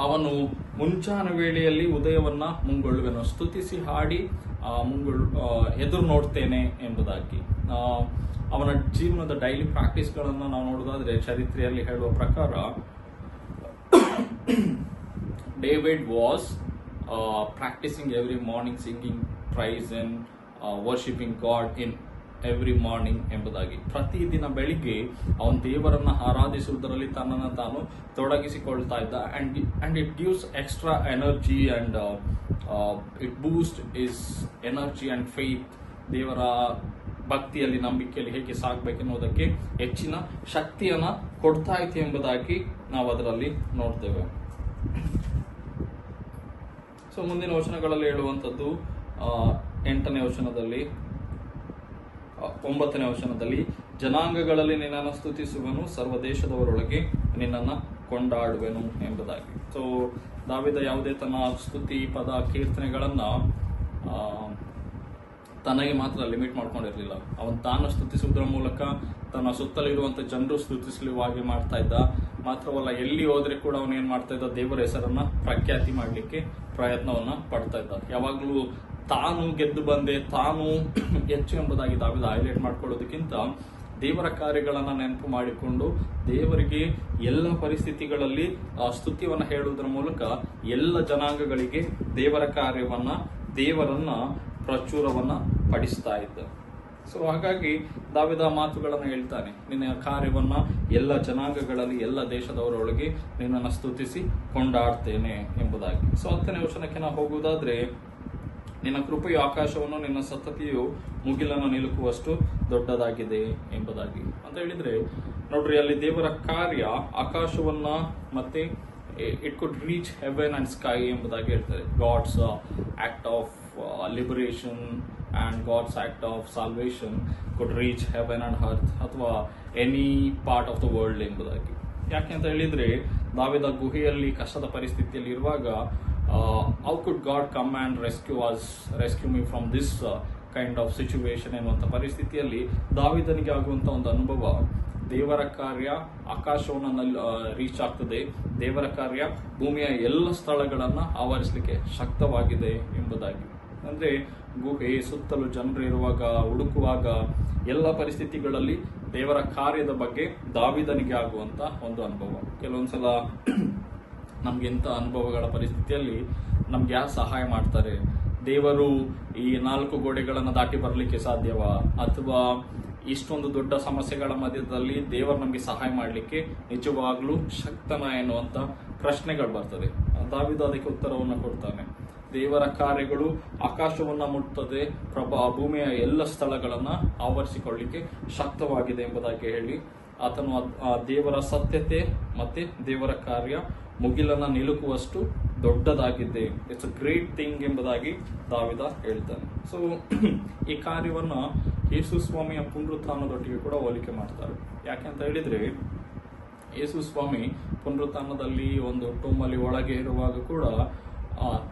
ಅವನು ಮುಂಚಾನ ವೇಳೆಯಲ್ಲಿ ಉದಯವನ್ನ ಮುಂಗೊಳ್ಳುವೆನು, ಸ್ತುತಿಸಿ ಹಾಡಿ ಎದುರು ನೋಡ್ತೇನೆ ಎಂಬುದಾಗಿ. ಅವನ ಜೀವನದ ಡೈಲಿ ಪ್ರಾಕ್ಟೀಸ್ಗಳನ್ನು ನಾವು ನೋಡೋದಾದ್ರೆ ಚರಿತ್ರೆಯಲ್ಲಿ ಹೇಳುವ ಪ್ರಕಾರ David was practising every morning, singing praise and worshipping God in every morning ಎಂಬುದಾಗಿ. ಪ್ರತಿದಿನ ಬೆಳಿಗ್ಗೆ ಅವನು ದೇವರನ್ನ ಆರಾಧಿಸುವುದರಲ್ಲಿ ತನ್ನನ್ನು ತಾನು ತೊಡಗಿಸಿಕೊಳ್ತಾ ಇದ್ದ. And it gives extra energy and it Boost is energy and faith. ದೇವರ ಭಕ್ತಿಯಲ್ಲಿ, ನಂಬಿಕೆಯಲ್ಲಿ ಹೇಗೆ ಸಾಗಬೇಕೆನ್ನುವುದಕ್ಕೆ ಹೆಚ್ಚಿನ ಶಕ್ತಿಯನ್ನ ಕೊಡ್ತಾ ಇತ್ತು ಎಂಬುದಾಗಿ ನಾವು ಅದರಲ್ಲಿ ನೋಡ್ತೇವೆ. ಸೊ ಮುಂದಿನ ವಚನಗಳಲ್ಲಿ ಹೇಳುವಂಥದ್ದು 8ನೇ ವಚನದಲ್ಲಿ, 9ನೇ ವಚನದಲ್ಲಿ, ಜನಾಂಗಗಳಲ್ಲಿ ನಿನ್ನನ್ನು ಸ್ತುತಿಸುವನು, ಸರ್ವ ದೇಶದವರೊಳಗೆ ನಿನ್ನನ್ನು ಕೊಂಡಾಡುವೆನು ಎಂಬುದಾಗಿ. ಸೊ ದಾವೀದ ಯಾವುದೇ ತನ್ನ ಸ್ತುತಿ ಪದ ಕೀರ್ತನೆಗಳನ್ನ ತನಗೆ ಮಾತ್ರ ಲಿಮಿಟ್ ಮಾಡ್ಕೊಂಡಿರಲಿಲ್ಲ. ಅವನು ತಾನು ಸ್ತುತಿಸುವುದರ ಮೂಲಕ ತನ್ನ ಸುತ್ತಲಿರುವಂತ ಜನರು ಸ್ತುತಿಸಲುವಾಗಿ ಮಾಡ್ತಾ ಇದ್ದ. ಮಾತ್ರವಲ್ಲ, ಎಲ್ಲಿ ಹೋದ್ರೆ ಕೂಡ ಅವನು ಏನ್ ಮಾಡ್ತಾ ಇದ್ದ, ದೇವರ ಹೆಸರನ್ನ ಪ್ರಖ್ಯಾತಿ ಮಾಡಲಿಕ್ಕೆ ಪ್ರಯತ್ನವನ್ನ ಪಡ್ತಾ ಇದ್ದ. ಯಾವಾಗ್ಲೂ ತಾನು ಗೆದ್ದು ಬಂದೆ, ತಾನು ಹೆಚ್ಚು ಎಂಬುದಾಗಿ ದಾವೀದ ಹೈಲೈಟ್ ಮಾಡ್ಕೊಳ್ಳೋದಕ್ಕಿಂತ ದೇವರ ಕಾರ್ಯಗಳನ್ನ ನೆನಪು ಮಾಡಿಕೊಂಡು ದೇವರಿಗೆ ಎಲ್ಲ ಪರಿಸ್ಥಿತಿಗಳಲ್ಲಿ ಸ್ತುತಿಯನ್ನ ಹೇಳುವುದರ ಮೂಲಕ ಎಲ್ಲ ಜನಾಂಗಗಳಿಗೆ ದೇವರ ಕಾರ್ಯವನ್ನ, ದೇವರನ್ನ ಪ್ರಚುರವನ್ನ ಪಡಿಸ್ತಾ ಇದ್ದ. ಸೊ ಹಾಗಾಗಿ ದಾವೀದ ಮಾತುಗಳನ್ನು ಹೇಳ್ತಾನೆ, ನಿನ್ನ ಕಾರ್ಯವನ್ನ ಎಲ್ಲ ಜನಾಂಗಗಳಲ್ಲಿ, ಎಲ್ಲ ದೇಶದವರೊಳಗೆ ನಿನ್ನನ್ನು ಸ್ತುತಿಸಿ ಕೊಂಡಾಡ್ತೇನೆ ಎಂಬುದಾಗಿ. ಸೊ 10ನೇ ವಚನಕ್ಕೆ ನಾವು ಹೋಗುವುದಾದ್ರೆ, ನಿನ್ನ ಕೃಪೆಯು ಆಕಾಶವನ್ನು, ನಿನ್ನ ಸತತಿಯು ಮುಗಿಲನ್ನು ನಿಲುಕುವಷ್ಟು ದೊಡ್ಡದಾಗಿದೆ ಎಂಬುದಾಗಿ ಅಂತ ಹೇಳಿದ್ರೆ, ನೋಡ್ರಿ, ಅಲ್ಲಿ ದೇವರ ಕಾರ್ಯ ಆಕಾಶವನ್ನ ಮತ್ತೆ it could reach heaven and sky ಎಂಬುದಾಗಿ ಹೇಳ್ತಾರೆ. God's act of liberation and God's act of salvation could reach heaven and earth, ಅಥವಾ any part of the world ಎಂಬುದಾಗಿ. ಯಾಕೆ ಅಂತ ಹೇಳಿದ್ರೆ, ದಾವೀದ ಗುಹೆಯಲ್ಲಿ ಕಷ್ಟದ ಪರಿಸ್ಥಿತಿಯಲ್ಲಿ ಇರುವಾಗ, how could God come and rescue me from this kind of situation ಎನ್ನುವಂಥ ಪರಿಸ್ಥಿತಿಯಲ್ಲಿ ದಾವೀದನಿಗೆ ಆಗುವಂತ ಒಂದು ಅನುಭವ, ದೇವರ ಕಾರ್ಯ ಆಕಾಶವನ್ನು ರೀಚ್ ಆಗ್ತದೆ, ದೇವರ ಕಾರ್ಯ ಭೂಮಿಯ ಎಲ್ಲ ಸ್ಥಳಗಳನ್ನ ಆವರಿಸಲಿಕ್ಕೆ ಶಕ್ತವಾಗಿದೆ ಎಂಬುದಾಗಿ. ಅಂದ್ರೆ ಗುಹೆ ಸುತ್ತಲೂ ಜನರು ಇರುವಾಗ, ಹುಡುಕುವಾಗ, ಎಲ್ಲ ಪರಿಸ್ಥಿತಿಗಳಲ್ಲಿ ದೇವರ ಕಾರ್ಯದ ಬಗ್ಗೆ ದಾವೀದನಿಗೆ ಆಗುವಂತ ಒಂದು ಅನುಭವ. ಕೆಲವೊಂದ್ಸಲ ನಮ್ಗೆ ಎಂಥ ಅನುಭವಗಳ ಪರಿಸ್ಥಿತಿಯಲ್ಲಿ ನಮ್ಗೆ ಯಾರು ಸಹಾಯ ಮಾಡ್ತಾರೆ? ದೇವರು ಈ 4 ಗೋಡೆಗಳನ್ನು ದಾಟಿ ಬರಲಿಕ್ಕೆ ಸಾಧ್ಯವಾ? ಅಥವಾ ಇಷ್ಟೊಂದು ದೊಡ್ಡ ಸಮಸ್ಯೆಗಳ ಮಧ್ಯದಲ್ಲಿ ದೇವರು ನಮಗೆ ಸಹಾಯ ಮಾಡಲಿಕ್ಕೆ ನಿಜವಾಗ್ಲೂ ಶಕ್ತನ ಎನ್ನುವಂತ ಪ್ರಶ್ನೆಗಳು ಬರ್ತದೆ. ದಾವೀದ ಅದಕ್ಕೆ ಉತ್ತರವನ್ನು ಕೊಡ್ತಾನೆ. ದೇವರ ಕಾರ್ಯಗಳು ಆಕಾಶವನ್ನ ಮುಟ್ಟುತ್ತದೆ, ಭೂಮಿಯ ಎಲ್ಲ ಸ್ಥಳಗಳನ್ನ ಆವರಿಸಿಕೊಳ್ಳಲಿಕ್ಕೆ ಶಕ್ತವಾಗಿದೆ ಎಂಬುದಾಗಿ ಹೇಳಿ, ಆತನು ದೇವರ ಸತ್ಯತೆ ಮತ್ತೆ ದೇವರ ಕಾರ್ಯ ಮುಗಿಲನ್ನ ನಿಲುಕುವಷ್ಟು ದೊಡ್ಡದಾಗಿದೆ, ಇಟ್ಸ್ ಅ ಗ್ರೇಟ್ ಥಿಂಗ್ ಎಂಬುದಾಗಿ ದಾವೀದ ಹೇಳ್ತಾನೆ. ಸೊ ಈ ಕಾರ್ಯವನ್ನ ಯೇಸು ಸ್ವಾಮಿಯ ಪುನರುತ್ಥಾನದೊಟ್ಟಿಗೆ ಕೂಡ ಹೋಲಿಕೆ ಮಾಡ್ತಾರೆ. ಯಾಕೆ ಅಂತ ಹೇಳಿದ್ರೆ, ಯೇಸು ಸ್ವಾಮಿ ಪುನರುತ್ಥಾನದಲ್ಲಿ ಒಂದು ಟೂಮಲ್ಲಿ ಒಳಗೆ ಇರುವಾಗ ಕೂಡ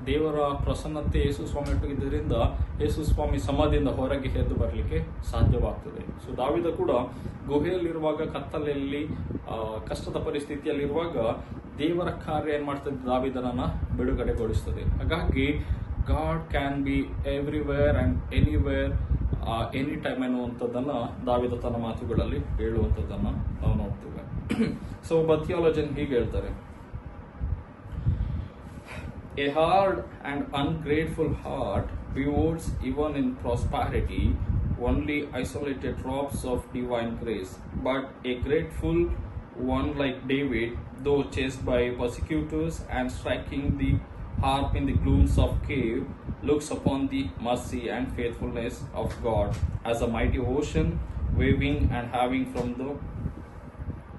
ದೇವರ ಪ್ರಸನ್ನತೆ ಯೇಸು ಸ್ವಾಮಿ ಒಟ್ಟಿಗಿದ್ದರಿಂದ ಯೇಸು ಸ್ವಾಮಿ ಸಮಾಧಿಯಿಂದ ಹೊರಗೆ ಎದ್ದು ಬರಲಿಕ್ಕೆ ಸಾಧ್ಯವಾಗ್ತದೆ. ಸೊ ದಾವೀದ ಕೂಡ ಗುಹೆಯಲ್ಲಿರುವಾಗ, ಕತ್ತಲೆಯಲ್ಲಿ ಕಷ್ಟದ ಪರಿಸ್ಥಿತಿಯಲ್ಲಿರುವಾಗ ದೇವರ ಕಾರ್ಯ ಏನ್ ಮಾಡ್ತದೆ, ದಾವೀದನನ್ನ ಬಿಡುಗಡೆಗೊಳಿಸ್ತದೆ. ಹಾಗಾಗಿ God can be everywhere and anywhere any time ಎನ್ನುವಂಥದ್ದನ್ನ ದಾವೀದ ತನ್ನ ಮಾತುಗಳಲ್ಲಿ ಹೇಳುವಂಥದ್ದನ್ನ ನಾವು ನೋಡ್ತೇವೆ. ಸೊ ಒಬ್ಬ ಥಿಯಾಲಜನ್ ಹೀಗೆ ಹೇಳ್ತಾರೆ, a hard and ungrateful heart beholds even in prosperity only isolated drops of divine grace, but a grateful one like David, though chased by persecutors and striking the harp in the glooms of cave, looks upon the mercy and faithfulness of God as a mighty ocean, waving and having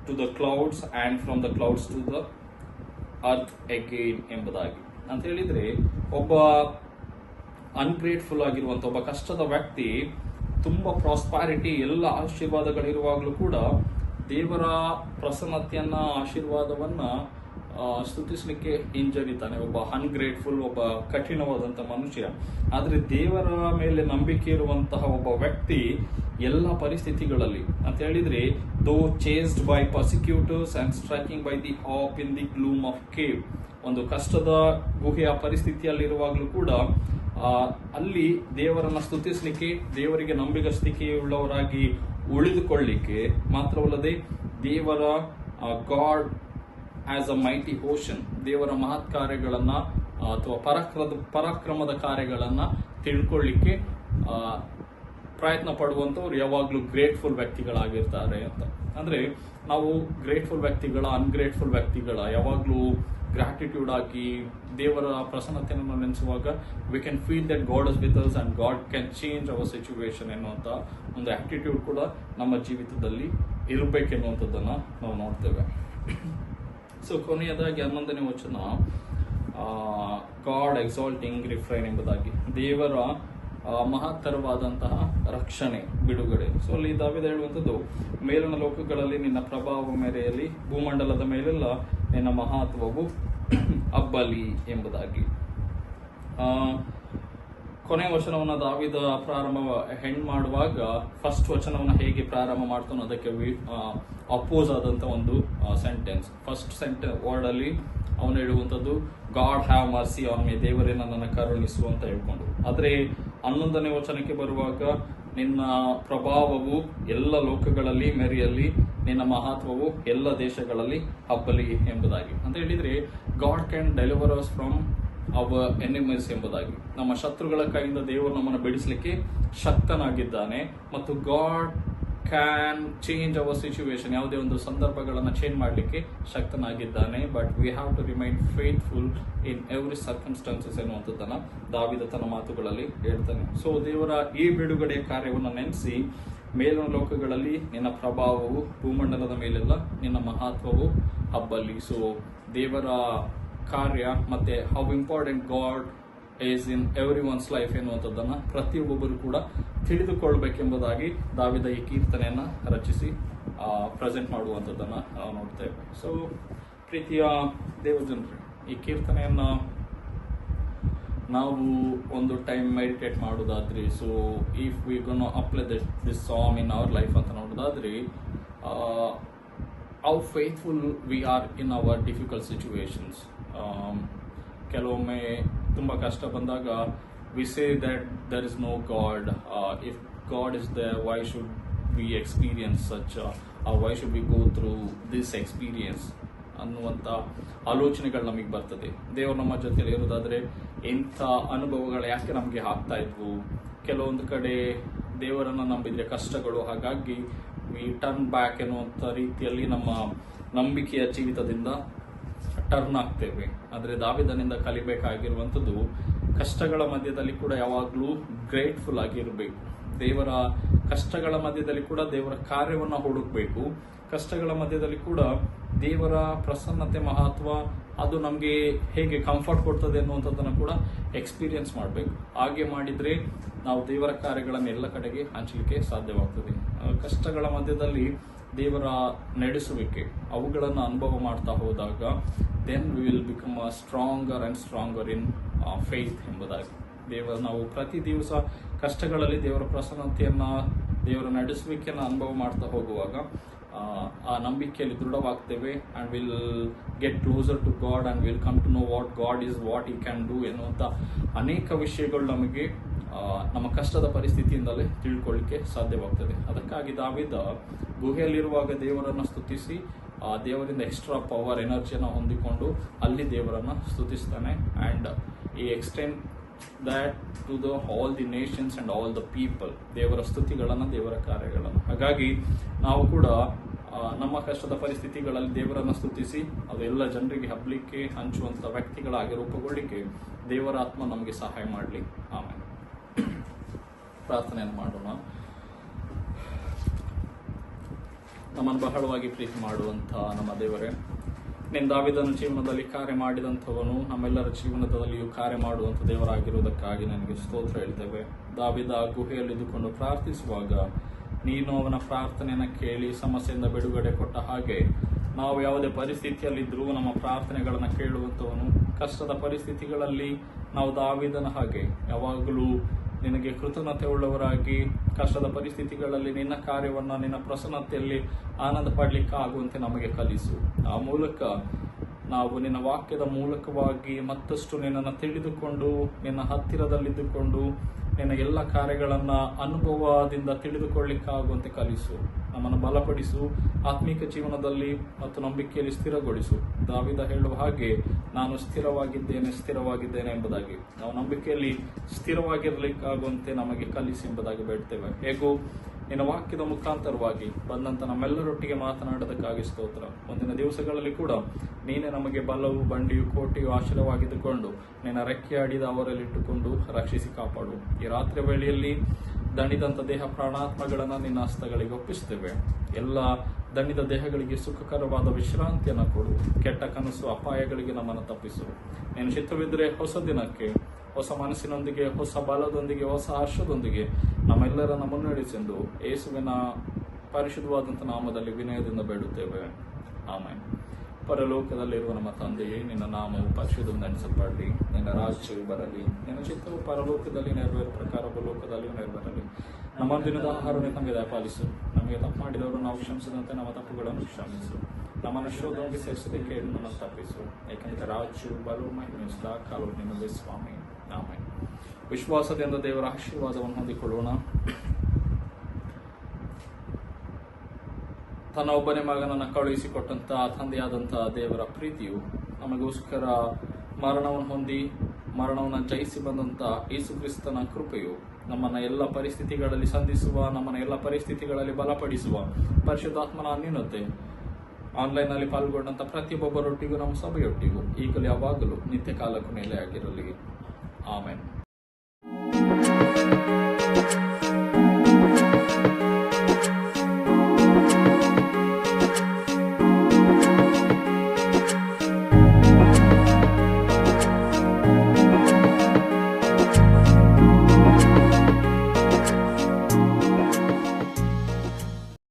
to the clouds and from the clouds to the earth again ಎಂಬುದಾಗಿ. ಅಂತ ಹೇಳಿದ್ರೆ, ಒಬ್ಬ ungrateful ಆಗಿರುವಂತ ಒಬ್ಬ ಕಷ್ಟದ ವ್ಯಕ್ತಿ ತುಂಬಾ prosperity, ಎಲ್ಲ ಆಶೀರ್ವಾದಗಳಿರುವಾಗಲೂ ಕೂಡ ದೇವರ ಪ್ರಸನ್ನತೆಯನ್ನ, ಆಶೀರ್ವಾದವನ್ನ ಸ್ತುತಿಸ್ಲಿಕ್ಕೆ ಹಿಂಜರಿತಾನೆ. ಒಬ್ಬ ಅನ್ಗ್ರೇಟ್ಫುಲ್, ಒಬ್ಬ ಕಠಿಣವಾದಂತ ಮನುಷ್ಯ. ಆದ್ರೆ ದೇವರ ಮೇಲೆ ನಂಬಿಕೆ ಇರುವಂತಹ ಒಬ್ಬ ವ್ಯಕ್ತಿ ಎಲ್ಲ ಪರಿಸ್ಥಿತಿಗಳಲ್ಲಿ ಅಂತ ಹೇಳಿದ್ರೆ, though chased by persecutors and striking by the hope in the gloom of cave, ಒಂದು ಕಷ್ಟದ ಗುಹೆಯ ಪರಿಸ್ಥಿತಿಯಲ್ಲಿರುವಾಗಲೂ ಕೂಡ ಅಲ್ಲಿ ದೇವರನ್ನ ಸ್ತುತಿಸಲಿಕ್ಕೆ, ದೇವರಿಗೆ ನಂಬಿಗಸ್ತಿಕೆಯುಳ್ಳವರಾಗಿ ಉಳಿದುಕೊಳ್ಳಿಕ್ಕೆ ಮಾತ್ರವಲ್ಲದೆ ದೇವರ God as a mighty ocean, ದೇವರ ಮಹತ್ ಕಾರ್ಯಗಳನ್ನ ಅಥವಾ ಪರಾಕ್ರಮದ ಕಾರ್ಯಗಳನ್ನ ತಿಳ್ಕೊಳ್ಳಿಕ್ಕೆ ಪ್ರಯತ್ನ ಪಡುವಂತವ್ರು ಯಾವಾಗ್ಲೂ ಗ್ರೇಟ್ಫುಲ್ ವ್ಯಕ್ತಿಗಳಾಗಿರ್ತಾರೆ ಅಂತ. ಅಂದ್ರೆ ನಾವು ಗ್ರೇಟ್ಫುಲ್ ವ್ಯಕ್ತಿಗಳ, ಅನ್ಗ್ರೇಟ್ಫುಲ್ ವ್ಯಕ್ತಿಗಳ, ಯಾವಾಗ್ಲೂ ಗ್ರಾಟಿಟ್ಯೂಡ್ ಆಗಿ ದೇವರ ಪ್ರಸನ್ನತೆಯನ್ನು ನೆನೆಸುವಾಗ we can feel that God is with us and God can change our situation ಎನ್ನುವಂತ ಒಂದು ಆಟಿಟ್ಯೂಡ್ ಕೂಡ ನಮ್ಮ ಜೀವಿತದಲ್ಲಿ ಇರಬೇಕೆನ್ನುವಂಥದ್ದನ್ನ ನಾವು ನೋಡ್ತೇವೆ. ಸೊ ಕೊನೆಯದಾಗಿ 11ನೇ ವಚನ, ಗಾಡ್ ಎಕ್ಸಾಲ್ಟಿಂಗ್ ರಿಫ್ರೈನ್ ಎಂಬುದಾಗಿ, ದೇವರ ಮಹತ್ತರವಾದಂತಹ ರಕ್ಷಣೆ, ಬಿಡುಗಡೆ. ಸೊ ಅಲ್ಲಿ ದಾವೀದ ಹೇಳುವಂಥದ್ದು, ಮೇಲಿನ ಲೋಕಗಳಲ್ಲಿ ನಿನ್ನ ಪ್ರಭಾವ ಮೇರೆಯಲ್ಲಿ, ಭೂಮಂಡಲದ ಮೇಲೆಲ್ಲ ನಿನ್ನ ಮಹತ್ವವು ಅಬ್ಬಲಿ ಎಂಬುದಾಗಿ. ಕೊನೆಯ ವಚನವನ್ನ ದಾವೀದ ಹೆಣ್ ಮಾಡುವಾಗ ಫಸ್ಟ್ ವಚನವನ್ನ ಹೇಗೆ ಪ್ರಾರಂಭ ಮಾಡ್ತಾನೋ ಅದಕ್ಕೆ ಅಪೋಸ್ ಆದಂತ ಒಂದು ಸೆಂಟೆನ್ಸ್. ಫಸ್ಟ್ ವರ್ಡ್ ಅಲ್ಲಿ ಅವನು ಹೇಳುವಂಥದ್ದು god have mercy on me, ದೇವರೇ ನನ್ನನ್ನು ಕರುಣಿಸು ಅಂತ ಹೇಳ್ಕೊಂಡು. ಆದ್ರೆ 11ನೇ ವಚನಕ್ಕೆ ಬರುವಾಗ ನಿನ್ನ ಪ್ರಭಾವವು ಎಲ್ಲ ಲೋಕಗಳಲ್ಲಿ ಮೆರೆಯಲಿ, ನಿನ್ನ ಮಹತ್ವವು ಎಲ್ಲ ದೇಶಗಳಲ್ಲಿ ಹಬ್ಬಲಿ ಎಂಬುದಾಗಿ ಅಂತ ಹೇಳಿದ್ರೆ, God can deliver us from our enemies ಎಂಬುದಾಗಿ. ನಮ್ಮ ಶತ್ರುಗಳ ಕೈಯಿಂದ ದೇವರು ನಮ್ಮನ್ನು ಬಿಡಿಸಲಿಕ್ಕೆ ಶಕ್ತನಾಗಿದ್ದಾನೆ ಮತ್ತು God can change our situation, ಯಾವುದೇ ಒಂದು ಸಂದರ್ಭಗಳನ್ನು ಚೇಂಜ್ ಮಾಡಲಿಕ್ಕೆ ಶಕ್ತನಾಗಿದ್ದಾನೆ. But we have to remain faithful in every circumstances ಎನ್ನುವಂಥದ್ದನ್ನ ದಾವೀದ ತನ್ನ ಮಾತುಗಳಲ್ಲಿ ಹೇಳ್ತಾನೆ. ಸೊ ದೇವರ ಈ ಬಿಡುಗಡೆಯ ಕಾರ್ಯವನ್ನು ನೆನೆಸಿ, ಮೇಲಿನ ಲೋಕಗಳಲ್ಲಿ ನಿನ್ನ ಪ್ರಭಾವವು, ಭೂಮಂಡಲದ ಮೇಲೆಲ್ಲ ನಿನ್ನ ಮಹತ್ವವು ಹಬ್ಬಲಿ. ಸೊ ದೇವರ ಕಾರ್ಯ ಮತ್ತೆ how important God is in every one's life ಎನ್ನುವಂಥದ್ದನ್ನ ಪ್ರತಿಯೊಬ್ಬರು ಕೂಡ ತಿಳಿದುಕೊಳ್ಬೇಕೆಂಬುದಾಗಿ ದಾವೀದ ಈ ಕೀರ್ತನೆಯನ್ನ ರಚಿಸಿ ಪ್ರೆಸೆಂಟ್ ಮಾಡುವಂಥದ್ದನ್ನ ನಾವು ನೋಡ್ತೇವೆ. ಸೊ ಪ್ರೀತಿಯ ದೇವಜನರೇ, ಈ ಕೀರ್ತನೆಯನ್ನ ನಾವು ಒಂದು ಟೈಮ್ ಮೆಡಿಟೇಟ್ ಮಾಡೋದಾದ್ರೆ, so if we gonna apply this song in our life ಅಂತ ನೋಡೋದಾದ್ರೆ, how faithful we are in our difficult situations. ಕೆಲವೊಮ್ಮೆ ತುಂಬ ಕಷ್ಟ ಬಂದಾಗ we say that there is no God, if God is there why should we experience such, why should we go through this experience ಅನ್ನುವಂಥ ಆಲೋಚನೆಗಳು ನಮಗೆ ಬರ್ತದೆ. ದೇವರು ನಮ್ಮ ಜೊತೆಲಿ ಇರೋದಾದ್ರೆ ಇಂಥ ಅನುಭವಗಳು ಯಾಕೆ ನಮಗೆ ಆಗ್ತಾ ಇದ್ವು? ಕೆಲವೊಂದು ಕಡೆ ದೇವರನ್ನು ನಂಬಿದ್ರೆ ಕಷ್ಟಗಳು, ಹಾಗಾಗಿ ವಿ ಟರ್ನ್ ಬ್ಯಾಕ್ ಎನ್ನುವಂಥ ರೀತಿಯಲ್ಲಿ ನಮ್ಮ ನಂಬಿಕೆಯ ಜೀವಿತದಿಂದ ಟರ್ನ್ ಆಗ್ತೇವೆ. ಆದರೆ ದಾವೀದನಿಂದ ಕಲಿಬೇಕಾಗಿರುವಂಥದ್ದು, ಕಷ್ಟಗಳ ಮಧ್ಯದಲ್ಲಿ ಕೂಡ ಯಾವಾಗಲೂ ಗ್ರೇಟ್ಫುಲ್ ಆಗಿರಬೇಕು. ದೇವರ ಕಷ್ಟಗಳ ಮಧ್ಯದಲ್ಲಿ ಕೂಡ ದೇವರ ಕಾರ್ಯವನ್ನು ಹುಡುಕಬೇಕು. ಕಷ್ಟಗಳ ಮಧ್ಯದಲ್ಲಿ ಕೂಡ ದೇವರ ಪ್ರಸನ್ನತೆ, ಮಹತ್ವ ಅದು ನಮಗೆ ಹೇಗೆ ಕಂಫರ್ಟ್ ಕೊಡ್ತದೆ ಅನ್ನುವಂಥದ್ದನ್ನು ಕೂಡ ಎಕ್ಸ್ಪೀರಿಯನ್ಸ್ ಮಾಡಬೇಕು. ಹಾಗೆ ಮಾಡಿದ್ರೆ ನಾವು ದೇವರ ಕಾರ್ಯಗಳನ್ನು ಎಲ್ಲ ಕಡೆಗೆ ಹಂಚಲಿಕ್ಕೆ ಸಾಧ್ಯವಾಗ್ತದೆ. ಕಷ್ಟಗಳ ಮಧ್ಯದಲ್ಲಿ ದೇವರ ನಡೆಸುವಿಕೆ, ಅವುಗಳನ್ನು ಅನುಭವ ಮಾಡ್ತಾ ಹೋದಾಗ then we will become a stronger and stronger in faith ಎಂಬುದಾಗಿ. ನಾವು ಪ್ರತಿ ದಿವಸ ಕಷ್ಟಗಳಲ್ಲಿ ದೇವರ ಪ್ರಸನ್ನತೆಯನ್ನ, ದೇವರ ನಡೆಸುವಿಕೆಯನ್ನು ಅನುಭವ ಮಾಡ್ತಾ ಹೋಗುವಾಗ ಆ ನಂಬಿಕೆಯಲ್ಲಿ ದೃಢವಾಗ್ತೇವೆ and will get closer to God and will come to know what God is, what he can do ಎನ್ನುವಂಥ ಅನೇಕ ವಿಷಯಗಳು ನಮಗೆ ನಮ್ಮ ಕಷ್ಟದ ಪರಿಸ್ಥಿತಿಯಿಂದಲೇ ತಿಳ್ಕೊಳ್ಳಿಕ್ಕೆ ಸಾಧ್ಯವಾಗ್ತದೆ. ಅದಕ್ಕಾಗಿ ದಾವೀದ ಗುಹೆಯಲ್ಲಿರುವಾಗ ದೇವರನ್ನು ಸ್ತುತಿಸಿ, ದೇವರಿಂದ ಎಕ್ಸ್ಟ್ರಾ ಪವರ್, ಎನರ್ಜಿಯನ್ನು ಹೊಂದಿಕೊಂಡು ಅಲ್ಲಿ ದೇವರನ್ನು ಸ್ತುತಿಸ್ತಾನೆ. ಆ್ಯಂಡ್ ಈ extend that to the all the nations and all the people, ದೇವರ ಸ್ತುತಿಗಳನ್ನು, ದೇವರ ಕಾರ್ಯಗಳನ್ನು. ಹಾಗಾಗಿ ನಾವು ಕೂಡ ನಮ್ಮ ಕಷ್ಟದ ಪರಿಸ್ಥಿತಿಗಳಲ್ಲಿ ದೇವರನ್ನು ಸ್ತುತಿಸಿ ಅದು ಎಲ್ಲ ಜನರಿಗೆ ಹಬ್ಬಲಿಕ್ಕೆ, ಹಂಚುವಂಥ ವ್ಯಕ್ತಿಗಳಾಗಿ ರೂಪುಗೊಳ್ಳಿಕ್ಕೆ ದೇವರ ಆತ್ಮ ನಮಗೆ ಸಹಾಯ ಮಾಡಲಿ. ಆಮೇಲೆ ಪ್ರಾರ್ಥನೆಯನ್ನು ಮಾಡೋಣ. ನಮ್ಮನ್ನು ಬಹಳವಾಗಿ ಪ್ರೀತಿ ಮಾಡುವಂಥ ನಮ್ಮ ದೇವರೇ, ನೀನು ದಾವೀದನ ಜೀವನದಲ್ಲಿ ಕಾರ್ಯ ಮಾಡಿದಂಥವನು ನಮ್ಮೆಲ್ಲರ ಜೀವನದಲ್ಲಿಯೂ ಕಾರ್ಯ ಮಾಡುವಂಥ ದೇವರಾಗಿರುವುದಕ್ಕಾಗಿ ನನಗೆ ಸ್ತೋತ್ರ ಹೇಳ್ತೇವೆ. ದಾವೀದ ಗುಹೆಯಲ್ಲಿ ಇದ್ದುಕೊಂಡು ಪ್ರಾರ್ಥಿಸುವಾಗ ನೀನು ಅವನ ಪ್ರಾರ್ಥನೆಯನ್ನು ಕೇಳಿ ಸಮಸ್ಯೆಯಿಂದ ಬಿಡುಗಡೆ ಕೊಟ್ಟ ಹಾಗೆ ನಾವು ಯಾವುದೇ ಪರಿಸ್ಥಿತಿಯಲ್ಲಿದ್ದರೂ ನಮ್ಮ ಪ್ರಾರ್ಥನೆಗಳನ್ನು ಕೇಳುವಂಥವನು. ಕಷ್ಟದ ಪರಿಸ್ಥಿತಿಗಳಲ್ಲಿ ನಾವು ದಾವೀದನ ಹಾಗೆ ಯಾವಾಗಲೂ ನಿನಗೆ ಕೃತಜ್ಞತೆ ಉಳ್ಳವರಾಗಿ ಕಷ್ಟದ ಪರಿಸ್ಥಿತಿಗಳಲ್ಲಿ ನಿನ್ನ ಕಾರ್ಯವನ್ನು, ನಿನ್ನ ಪ್ರಸನ್ನತೆಯಲ್ಲಿ ಆನಂದ ಪಡಲಿಕ್ಕೆ ಆಗುವಂತೆ ನಮಗೆ ಕಲಿಸು. ಆ ಮೂಲಕ ನಾವು ನಿನ್ನ ವಾಕ್ಯದ ಮೂಲಕವಾಗಿ ಮತ್ತಷ್ಟು ನಿನ್ನನ್ನು ತಿಳಿದುಕೊಂಡು ನಿನ್ನ ಹತ್ತಿರದಲ್ಲಿದ್ದುಕೊಂಡು ನಿನ್ನ ಎಲ್ಲ ಕಾರ್ಯಗಳನ್ನ ಅನುಭವದಿಂದ ತಿಳಿದುಕೊಳ್ಳಿಕ್ಕಾಗುವಂತೆ ಕಲಿಸು. ನಮ್ಮನ್ನು ಬಲಪಡಿಸು, ಆತ್ಮಿಕ ಜೀವನದಲ್ಲಿ ಮತ್ತು ನಂಬಿಕೆಯಲ್ಲಿ ಸ್ಥಿರಗೊಳಿಸು. ದಾವೀದ ಹೇಳುವ ಹಾಗೆ, ನಾನು ಸ್ಥಿರವಾಗಿದ್ದೇನೆ ಎಂಬುದಾಗಿ ನಾವು ನಂಬಿಕೆಯಲ್ಲಿ ಸ್ಥಿರವಾಗಿರಲಿಕ್ಕಾಗುವಂತೆ ನಮಗೆ ಕಲಿಸಿ ಎಂಬುದಾಗಿ ಬೇಡ್ತೇವೆ. ಹೇಗೂ ನಿನ್ನ ವಾಕ್ಯದ ಮುಖಾಂತರವಾಗಿ ಬಂದಂತ ನಮ್ಮೆಲ್ಲರೊಟ್ಟಿಗೆ ಮಾತನಾಡೋದಕ್ಕಾಗಿ ಸ್ತೋತ್ರ. ಮುಂದಿನ ದಿವಸಗಳಲ್ಲಿ ಕೂಡ ನೀನೇ ನಮಗೆ ಬಲವು, ಬಂಡಿಯು, ಕೋಟೆಯು ಆಶ್ರಯವಾಗಿದ್ದುಕೊಂಡು ನಿನ್ನ ರೆಕ್ಕೆ ಅಡಿದ ಅವರಲ್ಲಿಟ್ಟುಕೊಂಡು ರಕ್ಷಿಸಿ ಕಾಪಾಡು. ಈ ರಾತ್ರಿ ವೇಳೆಯಲ್ಲಿ ದಣಿದಂತ ದೇಹ ಪ್ರಾಣಾತ್ಮಗಳನ್ನು ನಿನ್ನ ಹಸ್ತಗಳಿಗೆ ಒಪ್ಪಿಸ್ತೇವೆ. ಎಲ್ಲ ದಣಿದ ದೇಹಗಳಿಗೆ ಸುಖಕರವಾದ ವಿಶ್ರಾಂತಿಯನ್ನು ಕೊಡು. ಕೆಟ್ಟ ಕನಸು, ಅಪಾಯಗಳಿಗೆ ನಮ್ಮನ್ನು ತಪ್ಪಿಸು. ನೀನು ಚಿತ್ತವಿದ್ದರೆ ಹೊಸ ದಿನಕ್ಕೆ ಹೊಸ ಮನಸ್ಸಿನೊಂದಿಗೆ, ಹೊಸ ಬಲದೊಂದಿಗೆ, ಹೊಸ ಹರ್ಷದೊಂದಿಗೆ ನಮ್ಮೆಲ್ಲರನ್ನ ಮುನ್ನಡೆಸೆಂದು ಯೇಸುವಿನ ಪರಿಶುದ್ಧವಾದಂಥ ನಾಮದಲ್ಲಿ ವಿನಯದಿಂದ ಬೇಡುತ್ತೇವೆ. ಆಮೆನ್. ಪರಲೋಕದಲ್ಲಿರುವ ನಮ್ಮ ತಂದೆಯೇ, ನಿನ್ನ ನಾಮವು ಪರಿಶುದ್ಧವೆಂದೆಣಿಸಲ್ಪಡಲಿ. ನಿನ್ನ ರಾಜ್ಯವು ಬರಲಿ. ನಿನ್ನ ಚಿತ್ತವು ಪರಲೋಕದಲ್ಲಿ ನೆರವೇರುವ ಪ್ರಕಾರ ಭೂಲೋಕದಲ್ಲಿಯೂ ನೆರವೇರಲಿ. ನಮ್ಮ ದಿನದ ಆಹಾರವನ್ನು ನಮಗೆ ದಯಪಾಲಿಸು. ನಮಗೆ ತಪ್ಪು ಮಾಡಿದವರು ನಾವು ಕ್ಷಮಿಸಿದಂತೆ ನಮ್ಮ ತಪ್ಪುಗಳನ್ನು ಕ್ಷಮಿಸು. ನಮ್ಮನ್ನು ಶೋಧನೆಗೆ ಸೇರಿಸದೆ ಕೇಳಿ ನಮ್ಮನ್ನು ತಪ್ಪಿಸು. ಏಕೆಂದರೆ ರಾಜ್ಯವು, ಬಲವು, ಮಹಿಮೆಯು ಸದಾಕಾಲ ನಿನ್ನದೇ ಸ್ವಾಮಿ. ಆಮೆನ್. ವಿಶ್ವಾಸದಿಂದ ದೇವರ ಆಶೀರ್ವಾದವನ್ನು ಹೊಂದಿಕೊಳ್ಳೋಣ. ತನ್ನ ಒಬ್ಬನೇ ಮಗನನ್ನು ಕಳುಹಿಸಿಕೊಟ್ಟಂತ ತಂದೆಯಾದಂತಹ ದೇವರ ಪ್ರೀತಿಯು, ನಮಗೋಸ್ಕರ ಮರಣವನ್ನು ಹೊಂದಿ ಮರಣವನ್ನು ಜಯಿಸಿ ಬಂದಂತ ಯೇಸು ಕ್ರಿಸ್ತನ ಕೃಪೆಯು, ನಮ್ಮನ್ನ ಎಲ್ಲ ಪರಿಸ್ಥಿತಿಗಳಲ್ಲಿ ಸಂಧಿಸುವ, ನಮ್ಮನ್ನ ಎಲ್ಲ ಪರಿಸ್ಥಿತಿಗಳಲ್ಲಿ ಬಲಪಡಿಸುವ ಪರಿಶುದ್ಧಾತ್ಮನ ಅನ್ಯೂನತೆ ಆನ್ಲೈನ್ನಲ್ಲಿ ಪಾಲ್ಗೊಂಡಂತ ಪ್ರತಿಯೊಬ್ಬರೊಟ್ಟಿಗೂ, ನಮ್ಮ ಸಭೆಯೊಟ್ಟಿಗೂ ಈಗಲೂ ಯಾವಾಗಲೂ ನಿತ್ಯ ಕಾಲಕ್ಕೂ ನೆಲೆಯಾಗಿರಲಿ. ಆಮೆನ್.